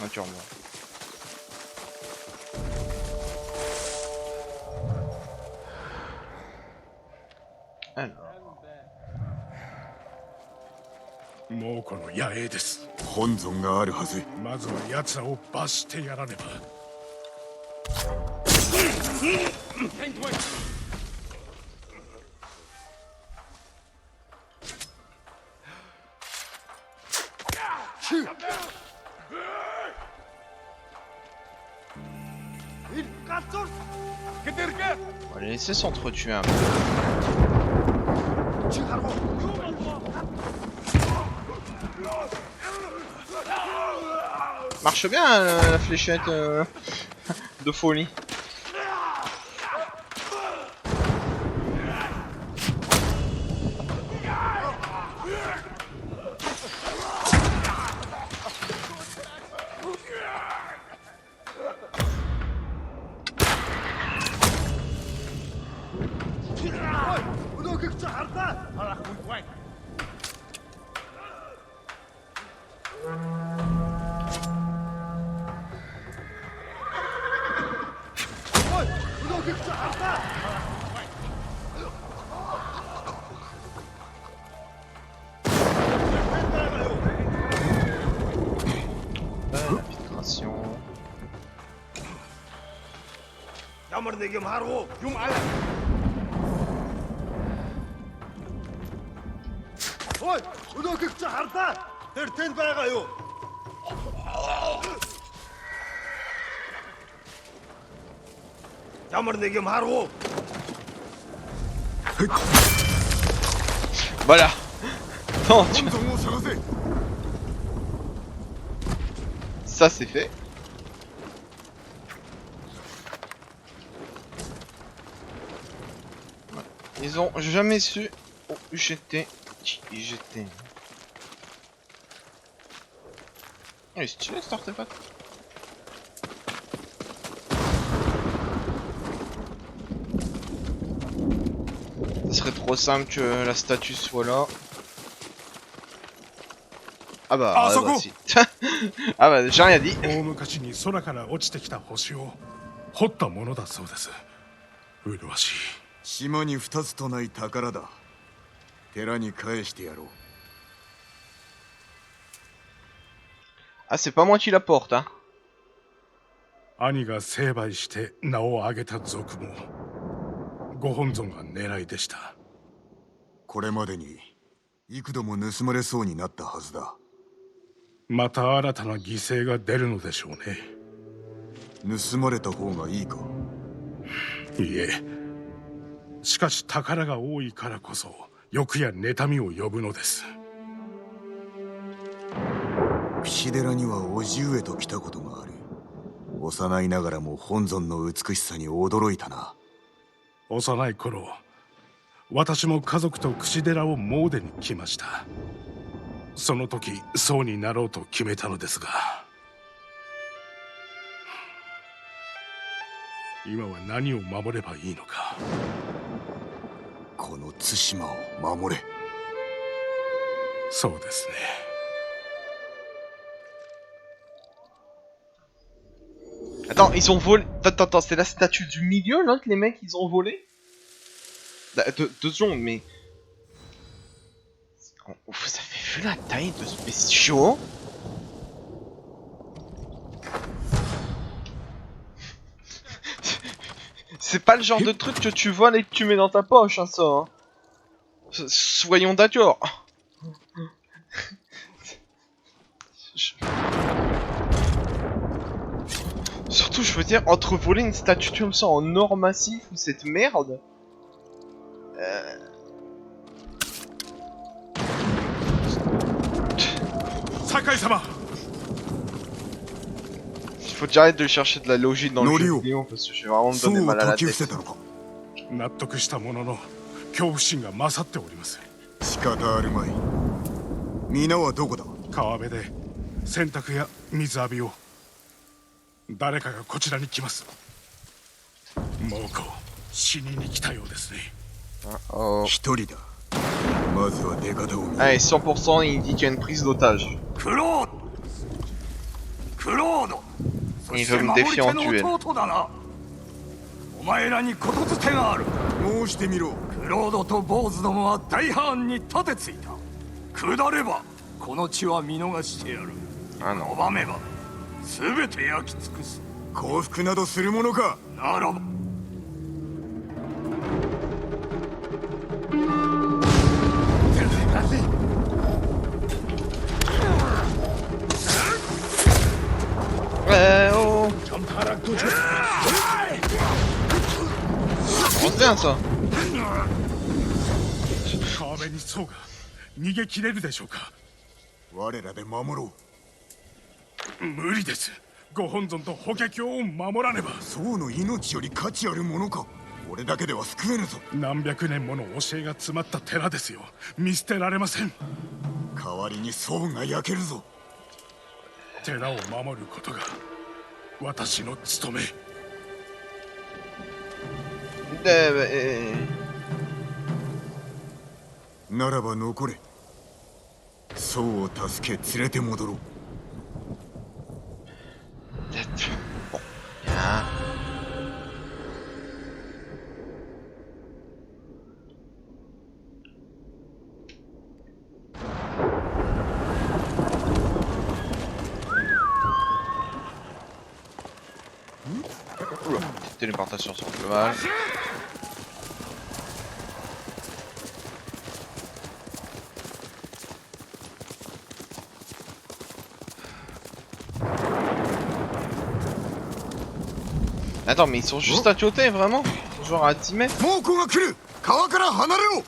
Naturellement. Alors. 猛虎の野営です。本尊があるはず。まずは奴らを罰してやらねば。On va les laisser s'entretuer un peu. Marche bien la fléchette de folie. Voilà. Non, ça c'est fait. Ouais. Ils ont jamais su où j'étais. Il est stylé cet artefact. Ce serait trop simple que la statue soit là. Ah bah, si. Ah bah, j'ai rien dit. 大昔に空から落ちてきた星を掘ったものだそうです。麗しい。島に2つとない宝だ。寺に返してやろう。Ah, c'est pas moi qui la porte, hein. 兄が成敗して名を挙げた族もご本尊が狙いでした。これまでに幾度も盗まれそうになったはずだ。また新たな犠牲が出るのでしょうね。盗まれた方がいいか。いいえ。しかし宝が多いからこそ欲や妬みを呼ぶのです。櫛寺には叔父上と来たことがある。幼いながらも本尊の美しさに驚いたな。幼い頃、私も家族と櫛寺を詣に来ました。その時僧になろうと決めたのですが、今は何を守ればいいのか。この対馬を守れ。そうですね。Attends, ils ont volé. Attends, c'est la statue du milieu là que les mecs ils ont volé? Deux secondes, mais. Vous avez vu la taille de ce bestiau? C'est pas le genre de truc que tu voles et que tu mets dans ta poche, hein, ça. Hein. Soyons d'accord. Surtout, je veux dire, entre voler une statue comme ça en or massif ou cette merde. Sakai-sama. Il faut que j'arrête de chercher de la logique dans le jeu vidéo parce que je vais vraiment me donner mal à la tête. 納得したものの恐怖心が勝っております。仕方あるまい。皆はどこだ。川辺で洗濯や水浴びを。誰かがこちらに来ます。猛虎死にに来たようですね。Oh. 一人だ。まずは出方を見る。 Allez, 100%, il dit qu'il y a une prise d'otage. クロードクロードそして Il veut me 守り défier en 手 duel. の弟だな。お前らにことづてがある。申してみろ。クロードと坊主どもは大藩に立てついた。下ればこの地は見逃してやる。 Ah non. 拒めば全て焼き尽くす。降伏などするものか。ならば Oh. On bien ça. 川辺にそうが逃げ切れるでしょうか。我らで守ろう。無理です。ご本尊と法華経を守らねば。宋の命より価値あるものか。俺だけでは救えぬぞ。何百年もの教えが詰まった寺ですよ。見捨てられません。代わりに宋が焼けるぞ。寺を守ることが私の務め。ならば残れ。宋を助け連れて戻ろう。 Bon. Bien. Oula, petite téléportation sur le cheval. Attends, mais ils sont juste à côté, vraiment? Genre à 10 mètres? 猛虎が来る。川から離れろ。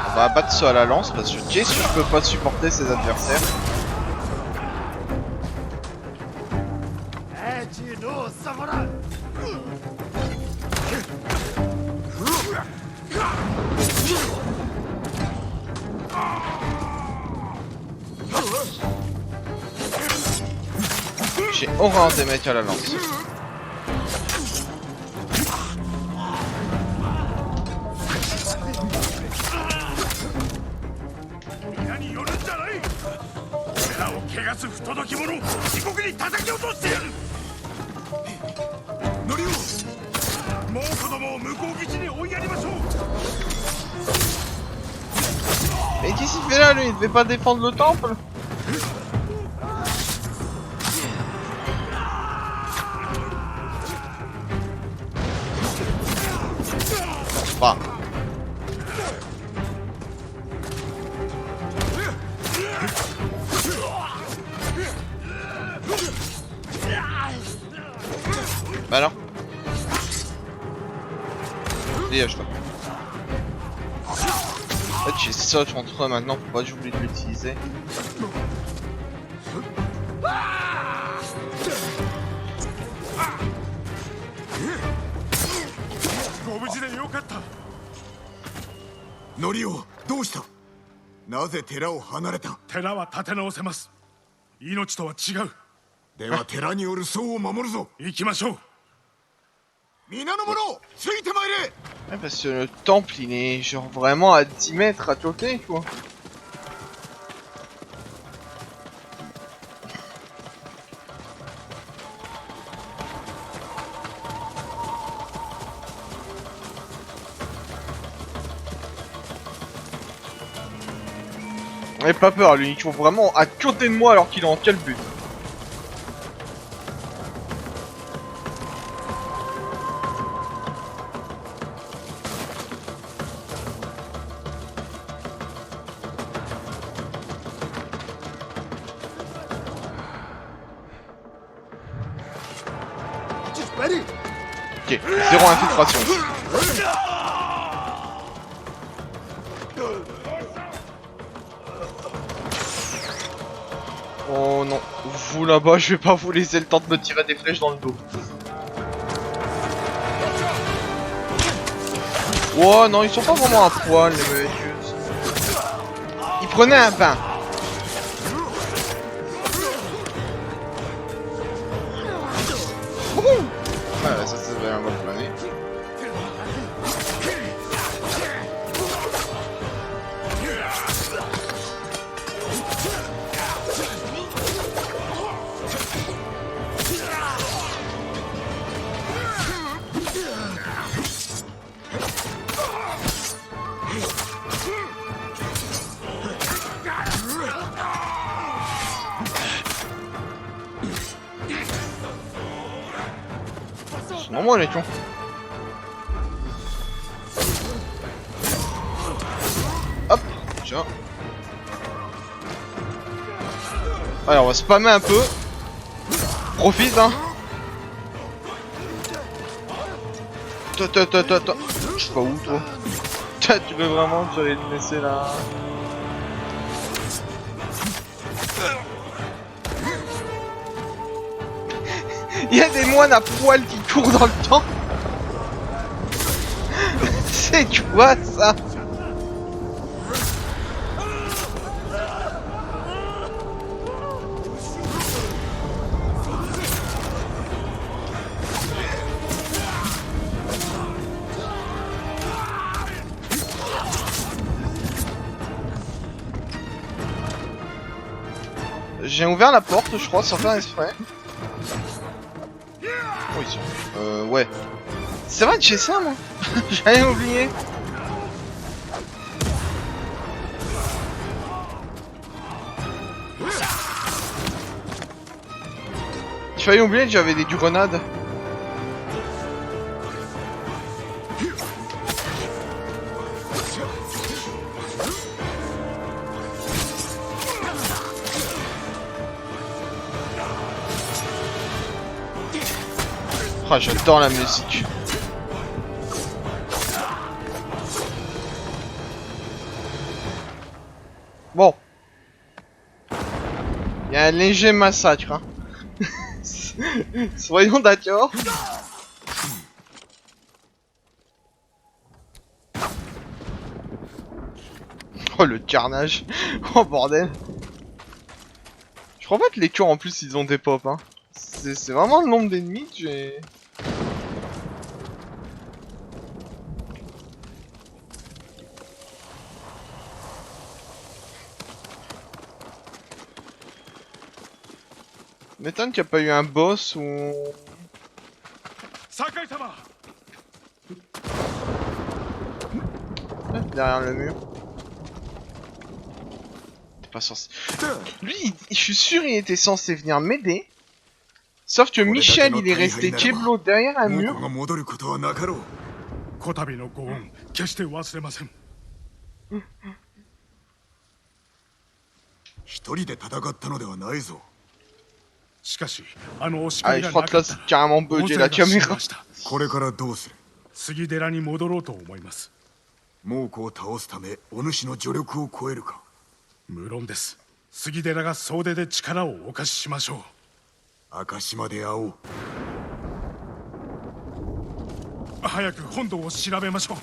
On va abattre ceux à la lance parce que qu'est-ce que je peux pas supporter ses adversaires? J'ai horreur des mecs à la lance. Mais qu'est-ce qu'il fait là, lui? Il devait pas défendre le temple? Bah. Bah alors. Dégage-toi. En fait, j'ai saute entre eux maintenant, faut pas que j'oublie de l'utiliser. Norio、どうした。なぜ寺を離れた。寺は立て直せます。命とは違う。では寺による宋を守るぞ。行きましょう。皆の者、ついてまいれ。 Ouais, parce que le temple il est genre vraiment à 10 mètres à côté quoi. Il a pas peur lui, il court vraiment à côté de moi alors qu'il est en quel but. Ok, 0 infiltration. Oh non, vous là-bas, je vais pas vous laisser le temps de me tirer des flèches dans le dos. Oh non, ils sont pas vraiment à poil les mecs. Ils prenaient un pain. Ouais, ça c'est un bon plané. Non, moi les tiens. Hop, tiens. Allez, on va spammer un peu. Profite, hein. Toi. Je sais pas où, toi. Tu veux vraiment que j'allais te laisser là? Il y a des moines à poil qui courent dans le temps. C'est quoi ça? J'ai ouvert la porte, je crois, sans faire exprès. Oh, ils sont... ouais. C'est vrai que j'ai ça, moi. J'avais oublié. J'ai failli oublier que j'avais des grenades. Ah, j'adore la musique. Bon. Il y a un léger massacre, hein. Soyons d'accord. Oh, le carnage. Oh, bordel. Je crois pas que les cœurs, en plus, ils ont des pop, hein. C'est vraiment le nombre d'ennemis que j'ai... M'étonne qu'il n'y a pas eu un boss ou... Sakai-sama. Derrière le mur. T'es pas censé... Lui, je suis sûr il était censé venir m'aider. Sauf que Michel, il est resté Keblo derrière un mur. こたびのご恩決して忘れません。一人で戦ったのではないぞ。しかしあのお叱 Ah, り je が crois な que か là, った c'est ら carrément 大 bugué 勢 la が死に caméra. ました。これからどうする？杉寺に戻ろうと思います。猛虎を倒すためお主の助力を超えるか？無論です。杉寺が総出で力をお貸ししましょう。赤島で会おう。早く本堂を調べましょう。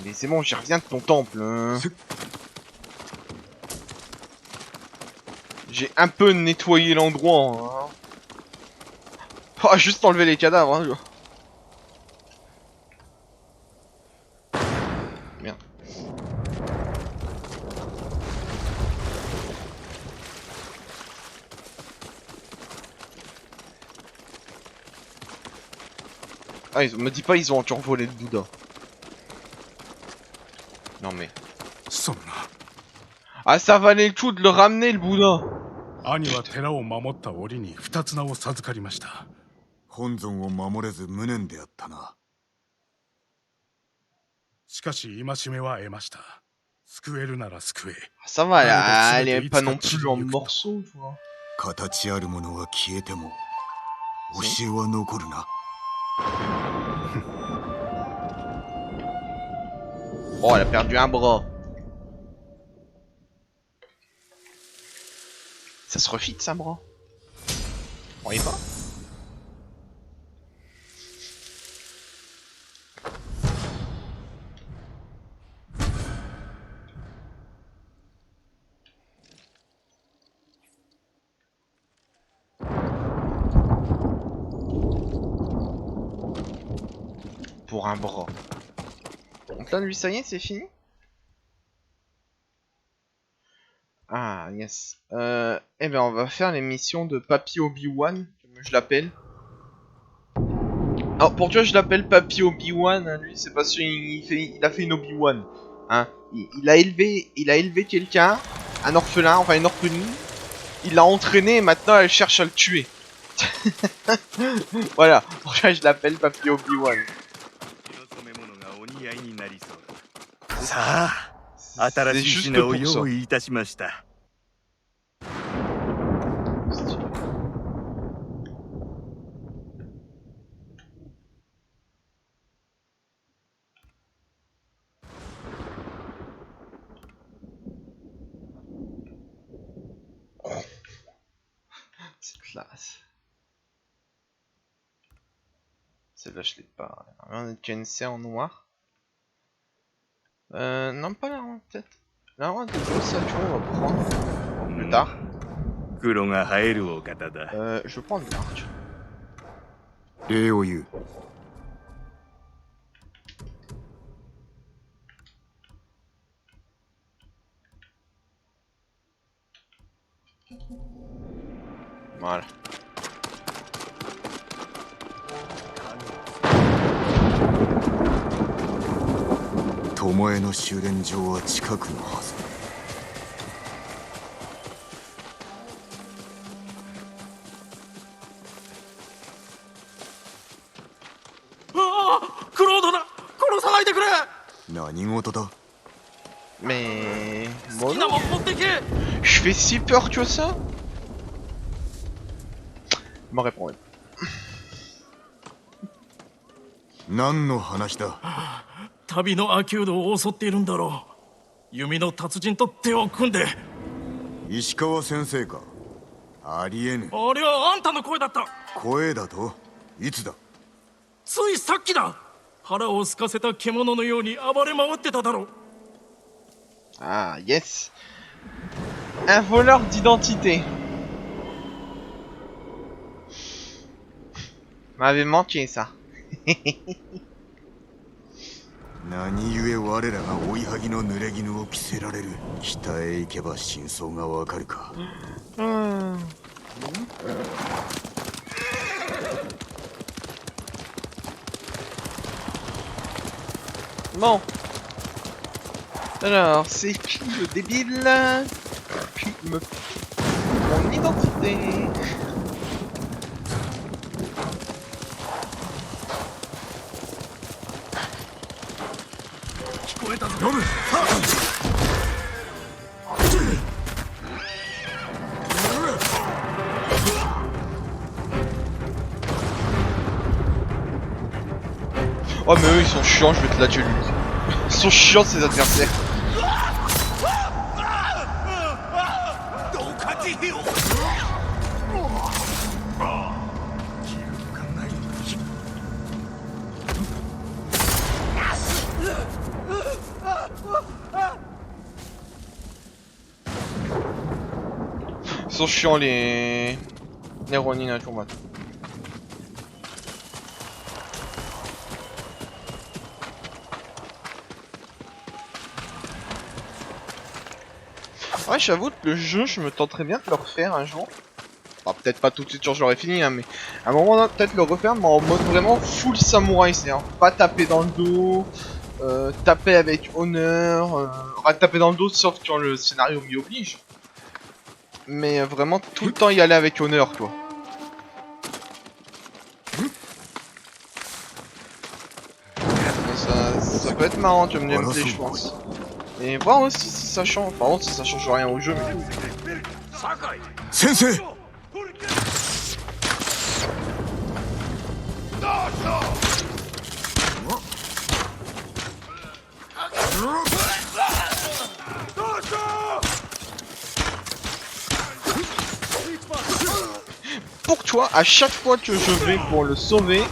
Mais c'est bon, j'y reviens de ton temple. Hein. J'ai un peu nettoyé l'endroit. Hein. Oh, juste enlever les cadavres. Hein. Merde. Ah, me dis pas ils ont encore volé le Bouddha. Non mais... そんな Ah, ça valait le coup de le ramener le Bouddha. 兄は寺を守った折に二つ名を授かりました。本尊を守れず無念であったな。しかし戒めは得ました。救えるなら救え。 Ça va, elle est pas non plus en morceaux, tu vois. 形あるものは消えても教えは残るな。 Oh, elle a perdu un bras. Ça se refit ça, bro. On y va? Pour un bras. Donc là, lui, ça y est, c'est fini? Ah, yes. Eh ben, on va faire les missions de Papy Obi-Wan, comme je l'appelle. Alors, pourquoi je l'appelle Papy Obi-Wan, hein, lui, c'est parce qu'il a fait une Obi-Wan. Hein. Il a élevé quelqu'un, un orphelin, enfin une orpheline. Il l'a entraîné et maintenant elle cherche à le tuer. Voilà, pourquoi je l'appelle Papy Obi-Wan. さあ、新しい品を用意いたしました。C'est classe. Celle-là, je l'ai pas. On a déjà une C en noir. Non, pas la ronde, peut-être. La ronde de Ossature, on va prendre plus tard. 黒が映えるお方だ。Je vais prendre l'arc. 礼を言う。Voilà. Tomoeの修練場は近くのはず。ああ、クロードだ。殺さないでくれ。何事だ？ Mais... 好きなもん持ってけ。 Je fais si peur que ça? Il m'en répondait. 何の話だ？旅のアキュードを襲っているんだろう。弓の達人と手を組んで。石川先生か？ありえぬ。あれはあんたの声だった。声だと？いつだ？ついさっきだ。腹を空かせた獣のように暴れ回ってただろう。 Ah, yes. Un voleur d'identité. M'avait manqué ça. 何故我らが追いはぎの濡れ衣を着せられる？北へ行けば真相がわかるか。Bon. Alors, c'est qui le débile qui me... Mon identité. Oh mais eux ils sont chiants, je vais te la tuer lui. Ils sont chiants ces adversaires. Ils sont chiants les Ronin à combat. Ouais, j'avoue que le jeu, je me tenterais bien de le refaire un jour. Enfin, peut-être pas tout de suite, genre j'aurais fini, hein, mais à un moment, peut-être le refaire, mais en mode vraiment full samouraï, c'est-à-dire pas taper dans le dos, taper avec honneur, taper dans le dos sauf quand le scénario m'y oblige. Mais vraiment tout le temps y aller avec honneur, quoi. Ça peut être marrant comme gameplay, je pense. Et voir aussi si ça change. Par contre, si ça change rien au jeu, mais. Sensei! toi, à chaque fois que je vais pour le sauver,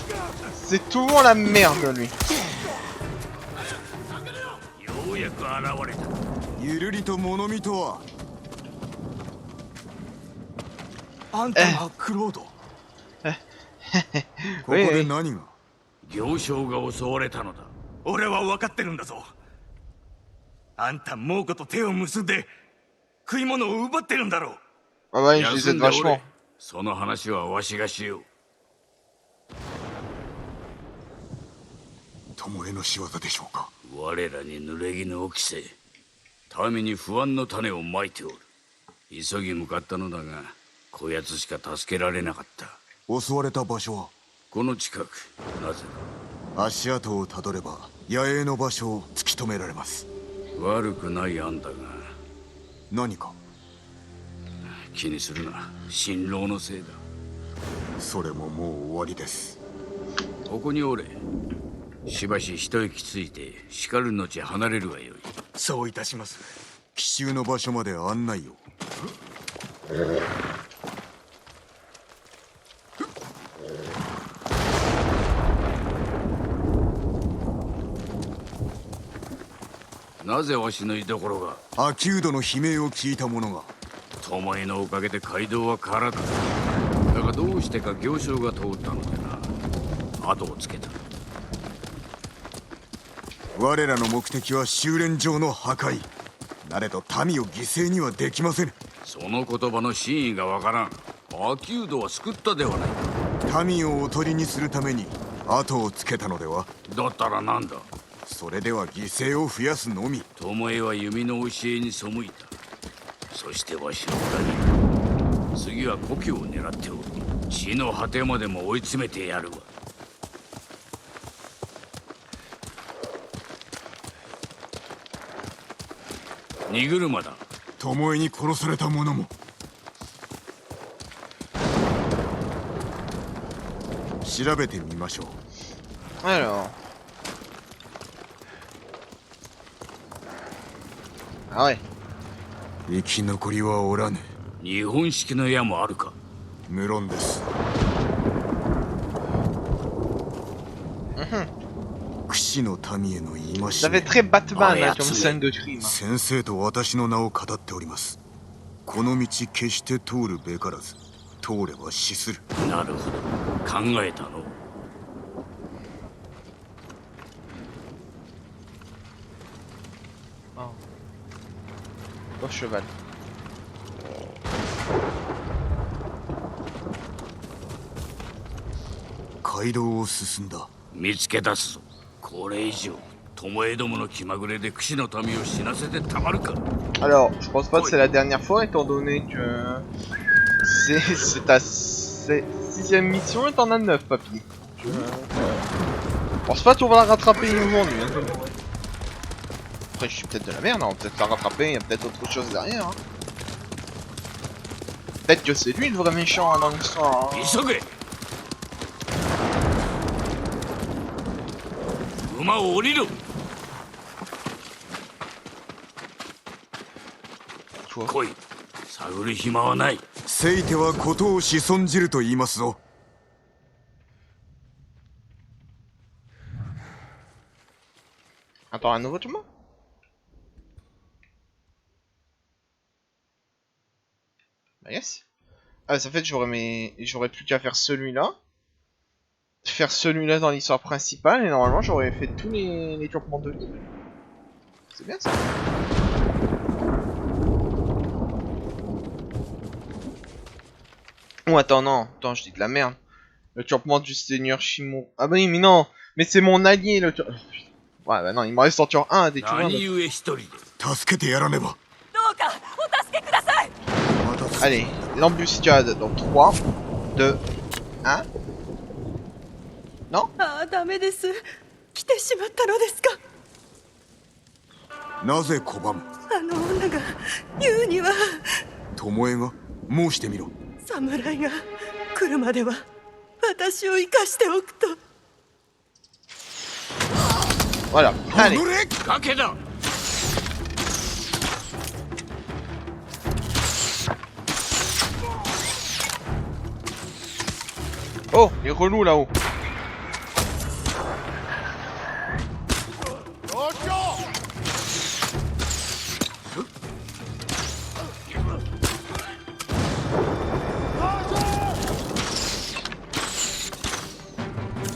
c'est toujours la merde lui. ようやく現れた。ゆるりと物見とは。あんたがクロード。ここで何が。行商が襲われたのだ。俺は分かってるんだぞ。あんた猛虎と手を結んで食い物を奪ってるんだろう。 Ah ouais, je les 休 aide んでお vachement. れ。その話はわしがしよう。巴の仕業でしょうか。我らに濡れ衣を着せ、民に不安の種をまいておる。急ぎ向かったのだが、こやつしか助けられなかった。襲われた場所は。この近く、なぜ足跡をたどれば野営の場所を突き止められます。悪くない案だが、何か。気にするな。辛労のせいだ。それももう終わりです。ここにおれ。しばし一息ついてしかる後離れるがよい。そういたします。奇襲の場所まで案内を。なぜわしの居所が。秋人の悲鳴を聞いた者が。巴のおかげで街道は空だ。だがどうしてか行商が通ったのでな。後をつけた。我らの目的は修練場の破壊。なれど民を犠牲にはできませぬ。その言葉の真意がわからん。秋人は救ったではないか。民をおとりにするために後をつけたのでは。だったらなんだ。それでは犠牲を増やすのみ。巴は弓の教えに背いた。そしてわしを裏切る。次は故郷を狙っておる。地の果てまでも追い詰めてやるわ。荷車だ。巴に殺された者も。調べてみましょう。Alors. Ah ouais. 生き残りはおらぬ。日本式の矢もあるか。無論です。騎士の民への戒 Ça め。 fait très Batman Ah, hein, comme scène de crime. 先生と私の名を語っております。この道決して通るべからず、通れば死する。なるほど。考えたの。Au cheval. 街道を進んだ。見つけ出すぞ。これ以上巴どもの気まぐれで騎士の民を死なせてたまるか。 Alors, je pense pas que c'est la dernière fois étant donné que c'est ta sixième mission et t'en as 9, papy. Je pense pas qu'on va la rattraper aujourd'hui. Hein. Après, je suis peut-être de la merde, on va peut-être la rattraper, il y a peut-être autre chose derrière. Hein. Peut-être que c'est lui le vrai méchant hein, dans l'histoire. Hein. 急げ。馬を降りろ。来い。探る暇はない。せいては事を子孫じると言いますぞ。Attends, un nouveau tournoi? Bah yes. Ah, ça fait que j'aurais plus qu'à faire celui-là. Faire celui-là dans l'histoire principale et normalement j'aurais fait tous les campements de l'île. C'est bien ça. Oh attends non, attends je dis de la merde. Le campement du seigneur Shimo. Ah bah oui mais non, mais c'est mon allié le. Ouais bah non, il me reste encore un à découvrir. 何故一人で。助けてやらねば。 Allez, l'embuscade dans 3, 2, 1. Non? ああ、ダメです。来てしまったのですか。なぜ拒む。あの女が言うには。巴が申してみろ。侍が来るまでは私を生かしておくと。 Voilà, allez. 崖だ。Oh, les relous là-haut.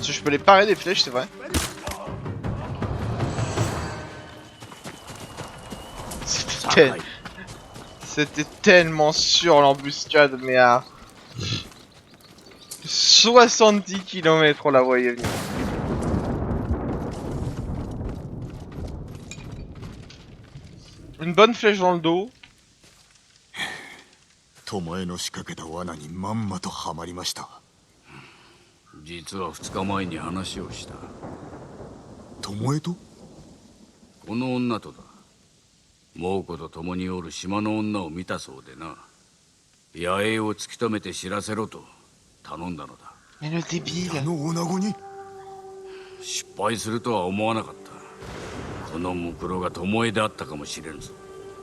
Si je peux les parer des flèches, c'est vrai. Sakai. C'était tellement sûr l'embuscade, mais à 70 km on la voyait venir. Une bonne flèche dans le dos. 巴の仕掛けた罠にまんまとはまりました。実は2日前に話をした。巴と？この女とだ。猛虎と共におる島の女を見たそうでな。野営を突き止めて知らせろと頼んだのだ。 Mais le débile. あの女子に？失敗するとは思わなかった。このムクロが巴であったかもしれんぞ。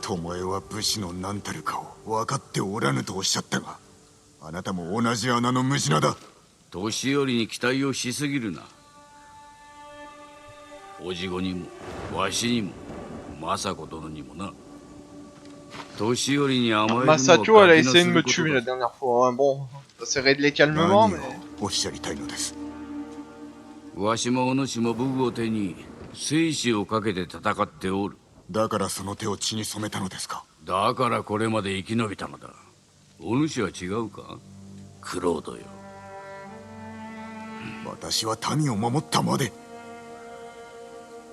巴は武士の何たるかを分かっておらぬとおっしゃったが、あなたも同じ穴の無地なだ。年寄りに期待をしすぎるな。おじごにもわしにも政子殿にもな。年寄りに甘えるのは Masato, elle a ガキの essayé す de る me こと tuer だ la dernière fois. Hein. Bon, ça s'est réglé calmement, 何 mais. をおっしゃりたいのです？わしもお主も武具を手に生死をかけて戦っておる。だからその手を血に染めたのですか？だからこれまで生き延びたのだ。お主は違うか、クロードよ。私は民を守ったまで。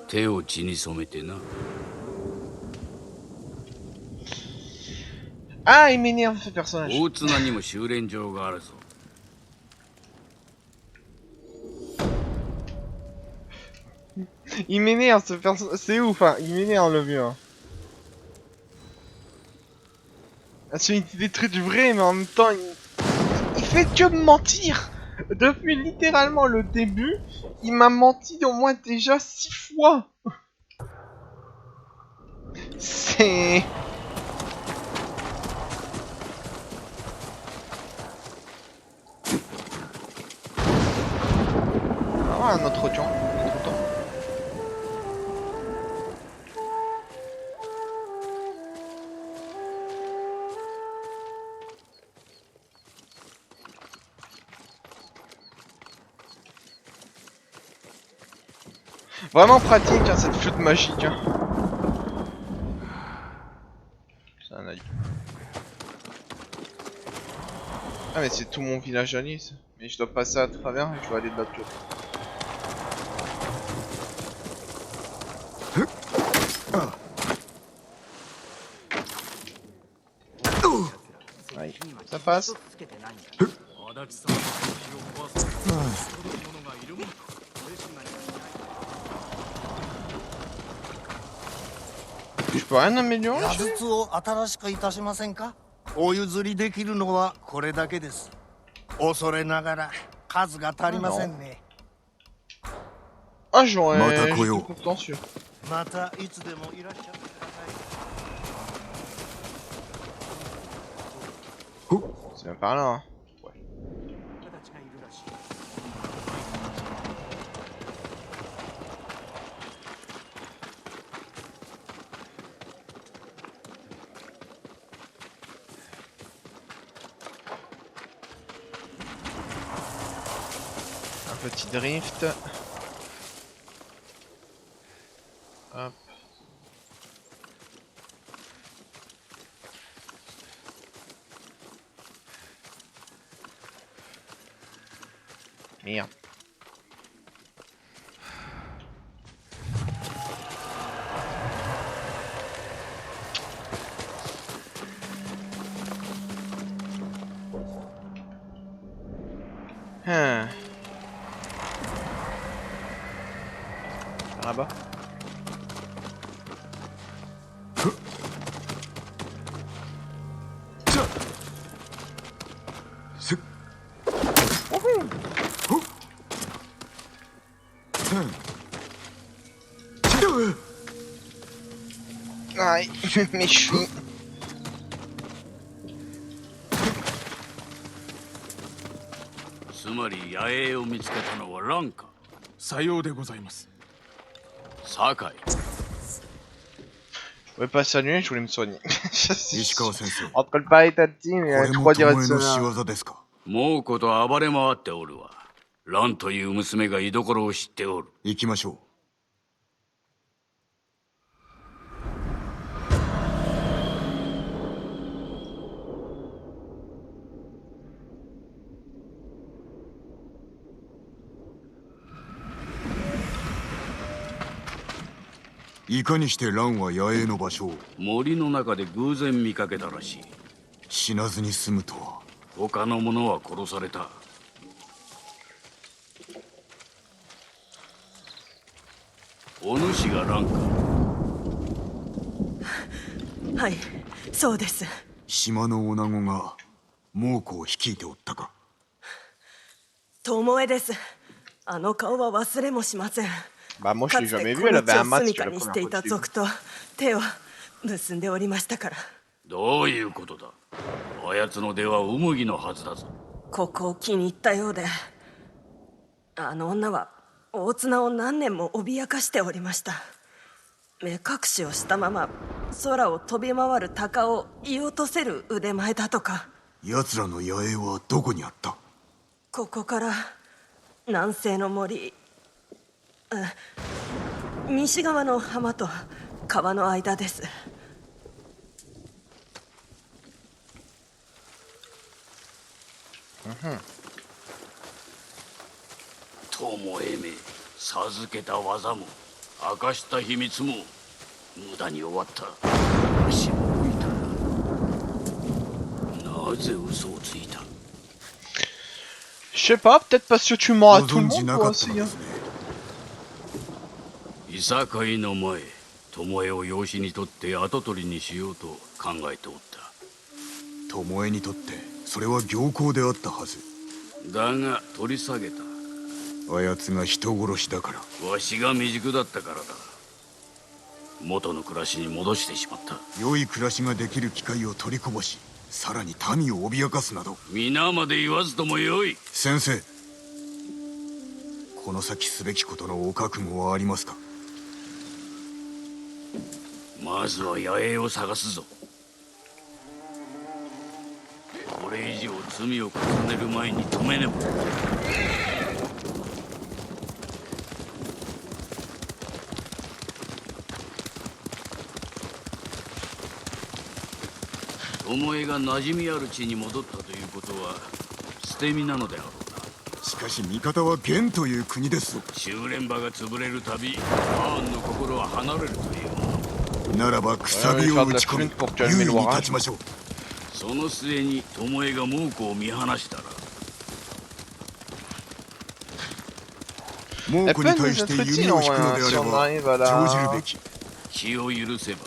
手を血に染めてな。 Ah, il m'énerve ce personnage. 大綱にも修練場があるぞ。 Il m'énerve ce personnage. C'est ouf, hein. Il m'énerve le vieux. Hein. C'est des trucs vrais, mais en même temps, il fait que me mentir. Depuis littéralement le début, il m'a menti au moins déjà 6 fois. C'est... Ah, un autre audion. Vraiment pratique hein, cette flûte magique. Hein. C'est un œil. Ah mais c'est tout mon village à Nice. Mais je dois passer à travers et je vais aller de l'autre côté. Aïe, ça passe. Je peux rien améliorer. 矢筒を新しくいたしませんか。お譲りできるのはこれだけです。恐れながら数が足りませんね。 Ah j'aurais... Mata Koyo. contentieux. またいつでもいらっしゃってください。 C'est bien par là. Hein. Ouais. 形がいるらしい。 Un petit drift. Hop. Merde. Hein. Là-bas. Aïe, mes chevilles. まり野営を見つけたのはランか。さようでございます。酒井。Je voulais pas saluer, je voulais me soigner. 石川先生、 Entre le paritati, こ mais れ je も crois dire 巴の ça. 仕業ですか？猛虎と暴れ回っておるわ。ランという娘が居所を知っておる。行きましょう。いかにして蘭は野営の場所を？森の中で偶然見かけたらしい。死なずに済むとは。他の者は殺された。お主がランか。はい、そうです。島の女子が猛虎を率いておったか？巴です。あの顔は忘れもしません。 Bah moi je か l'ai つて jamais こ vu, elle の avait 地 un を match 住 la 処にし première てい fois た que je l'ai vu. 族と手を結んでおりましたから。どういうことだ。あやつの出はウムギのはずだぞ。ここを気に入ったようで、あの女は大綱を何年も脅かしておりました。目隠しをしたまま空を飛び回る鷹を射落とせる腕前だとか。奴らの野営はどこにあった？ここから南西の森、西側の浜と川の間です。巴め、授けた技も明かした秘密も無駄に終わった。足も浮いたな。なぜ嘘をついた？ Je sais pas, peut-être parce que tu mens à ご tout le 存知 monde な toi かった aussi. の Hein. ですね。いさかいの前、巴を養子にとって跡取りにしようと考えておった。巴にとってそれは行幸であったはず。だが取り下げた。あやつが人殺しだから。わしが未熟だったからだ。元の暮らしに戻してしまった。良い暮らしができる機会を取りこぼし、さらに民を脅かすなど。皆まで言わずともよい。先生、この先すべきことのお覚悟はありますか？まずは野営を探すぞ。これ以上罪を重ねる前に止めねば。巴が馴染みある地に戻ったということは捨て身なのであろうな。しかし味方は元という国ですぞ。修練場が潰れるたびアーンの心は離れるというもの。ならばくさびを打ち込み優位に立ちましょう。その末に巴が猛虎を見放したら。猛虎に対して弓を引くのであれば長じるべき。気を許せば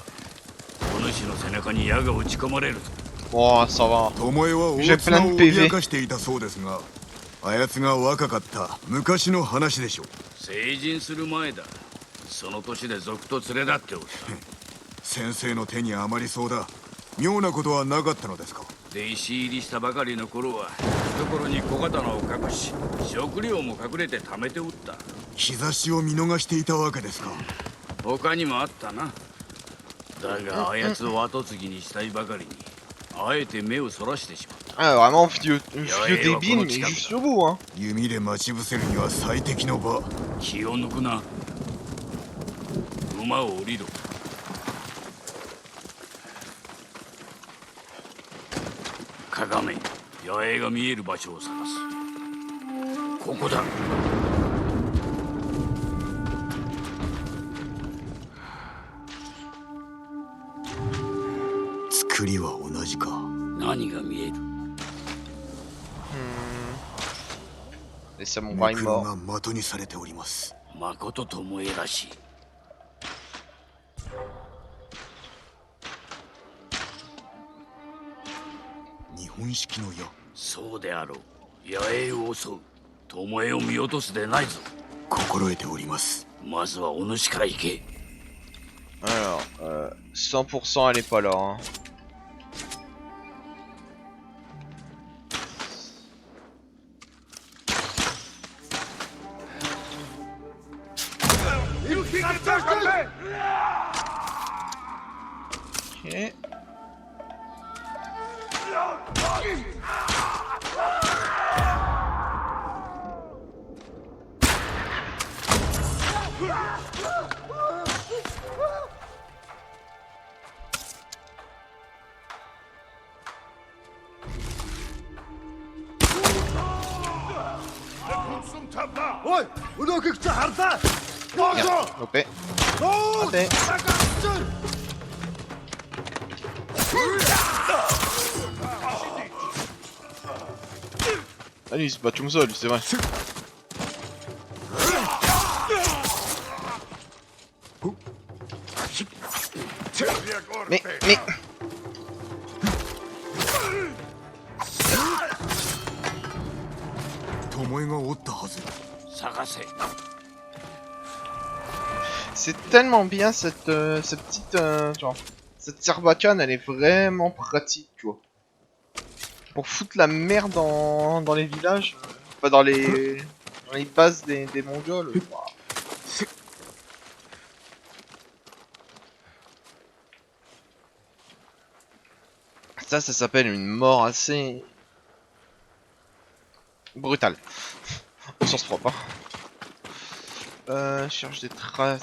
お主の背中に矢が撃ち込まれるぞ。Oh, ça va. 巴は大綱を脅かしていたそうですが、あやつが若かった昔の話でしょう。成人する前だ。その年で賊と連れ立っておる。先生の手に余りそうだ。妙なことはなかったのですか？弟子入りしたばかりの頃は懐に小刀を隠し、食料も隠れて貯めておった。兆しを見逃していたわけですか？他にもあったな。だがあやつを後継ぎにしたいばかりにあえて目をそらしてしまった。Ah, vraiment vieux débile, mais juste au bout, hein. 弓で待ち伏せるには最適の場。気を抜くな。馬を降りろ。かがめ、野営が見える場所を探す。ここだ。作りは同じか。何が見える？ Et c'est mon 目 bras 標 mort. が的にされております。まこと巴らしい。日本式の矢。そうであろう。野営を襲う。巴を見落とすでないぞ。心得ております。まずはお主から行け。Alors, 100% elle est pas là. Hein. Ok. 어이, 우리 그 harta. Merde, loupé. Raté. Ah lui il se bat tout seul, c'est vrai. Mais...巴がおったはず。探せ。 C'est tellement bien cette petite... genre, cette sarbacane, elle est vraiment pratique, tu vois. Pour foutre la merde dans les villages, enfin dans les bases des Mongols. Wow. Ça s'appelle une mort assez... brutale. Au sens propre. Je cherche des traces...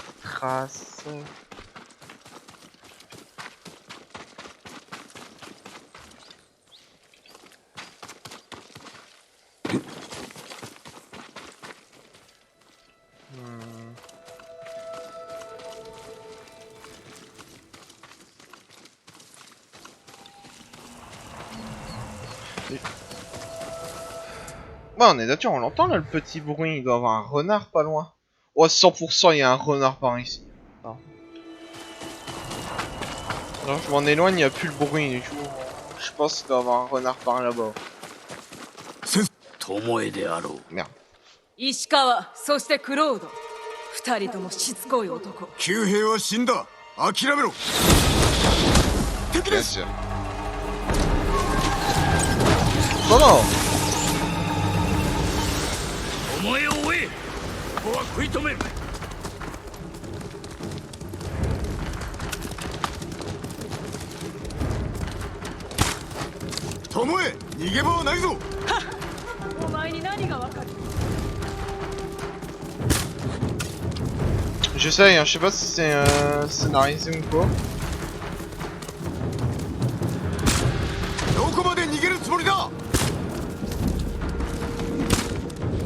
Ouais, on est d'accord, on l'entend là le petit bruit, il doit y avoir un renard pas loin. Ouais, 100% il y a un renard par ici. Non, non je m'en éloigne, il n'y a plus le bruit du tout. Je pense qu'il doit y avoir un renard par là-bas. Merde. 石川、そしてクロード。二人ともしつこい男。旧兵は死んだ。諦めろ。敵です。 Non, non. お前を追え。ここは食い止める。巴、逃げ場はないぞ。お前に何がわかる？ J'essaye, hein, je sais pas si c'est scénarisé ou quoi. どこまで逃げるつもりだ。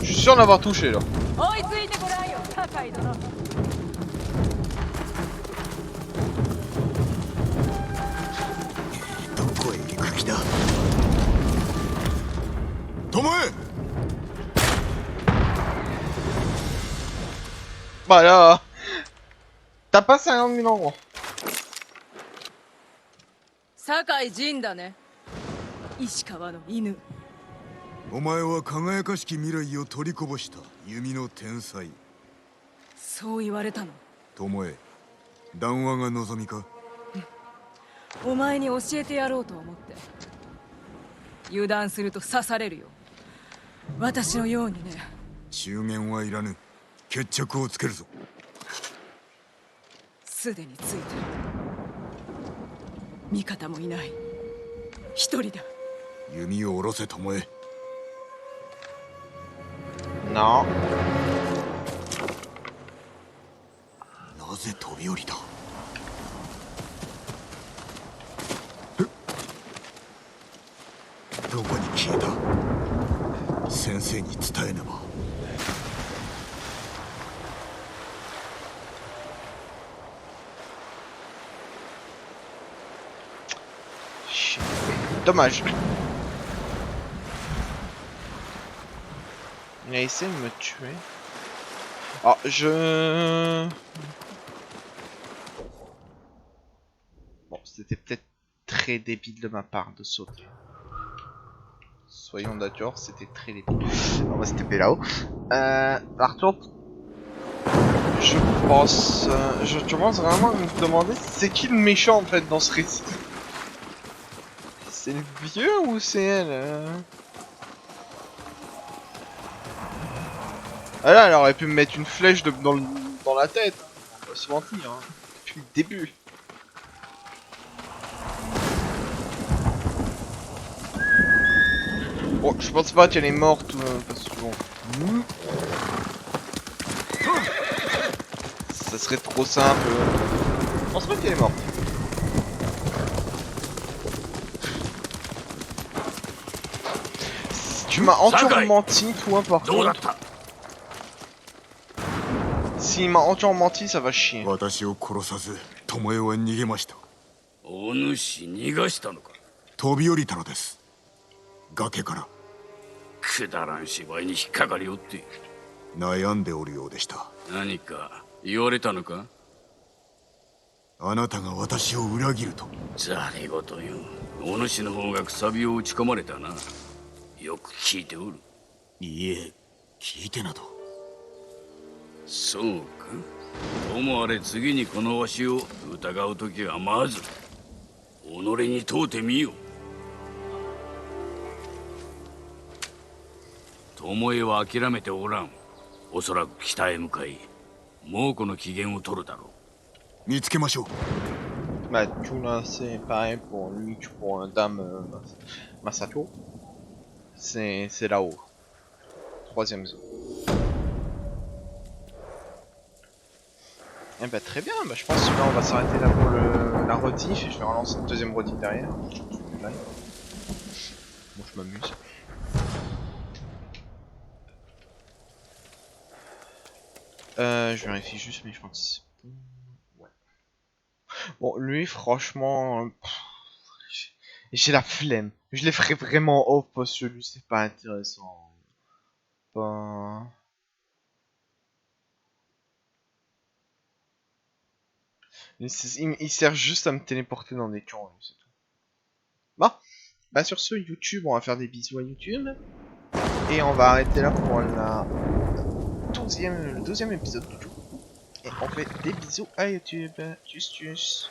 Je suis sûr d'avoir touché là. 追いついてごらんよ、高い殿。 どこへ行く気だ。巴。 Bah là, t'as pas 50 000 euros. 酒井仁だね。石川の犬。お前は輝かしき未来を取りこぼした弓の天才。そう言われたの。巴、談話が望みか。お前に教えてやろうと思って。油断すると刺されるよ。私のようにね。中言はいらぬ。決着をつけるぞ。すでについてる。味方もいない。一人だ。弓を下ろせ、巴。 Non. なぜ飛び降りた。どこに消えた。先生に伝えねば。 Dommage. Il a essayé de me tuer. Alors, bon, c'était peut-être très débile de ma part de sauter. Soyons d'accord, c'était très débile. On va se taper là-haut. Par contre, je commence vraiment à me demander c'est qui le méchant en fait dans ce récit. C'est le vieux ou c'est elle Ah là, elle aurait pu me mettre une flèche dans la tête. pas se mentir, hein. Depuis le début. Bon, je pense pas qu'elle est morte, parce que bon... Ça serait trop simple. Je pense pas qu'elle est morte. Tu m'as entièrement menti, toi, par contre. S'il m'a entièrement menti, ça va chier. 私を殺さず巴は逃げました。お主逃がしたのか。飛び降りたのです。崖から。くだらん芝居に引っかかりおって。悩んでおるようでした。何か言われたのか。あなたが私を裏切ると。ざりごとよ。お主の方がくさびを打ち込まれたな。よく聞いておる。いいえ、聞いてなど。そうか。ともあれ次にこのわしを疑うときはまず己に問うてみよ。巴は諦めておらん。おそらく北へ向かい猛虎の機嫌を取るだろう。見つけましょう。Bah, tout là, c'est pareil pour lui que pour Dame Masato. C'est là-haut. Troisième zone. Eh bah, très bien, bah, je pense que là on va s'arrêter là pour la rediff et je vais relancer une deuxième rediff derrière. Bon, je m'amuse. Je vérifie juste, mais je pense que c'est bon. Ouais. Bon, lui, franchement, j'ai la flemme. Je les ferai vraiment off parce que lui, c'est pas intéressant. Pas... Il sert juste à me téléporter dans des camps, c'est tout. Bon, bah sur ce, YouTube, on va faire des bisous à YouTube. Et on va arrêter là pour le 12e épisode du tout. Et on fait des bisous à YouTube. Tchuss tchuss.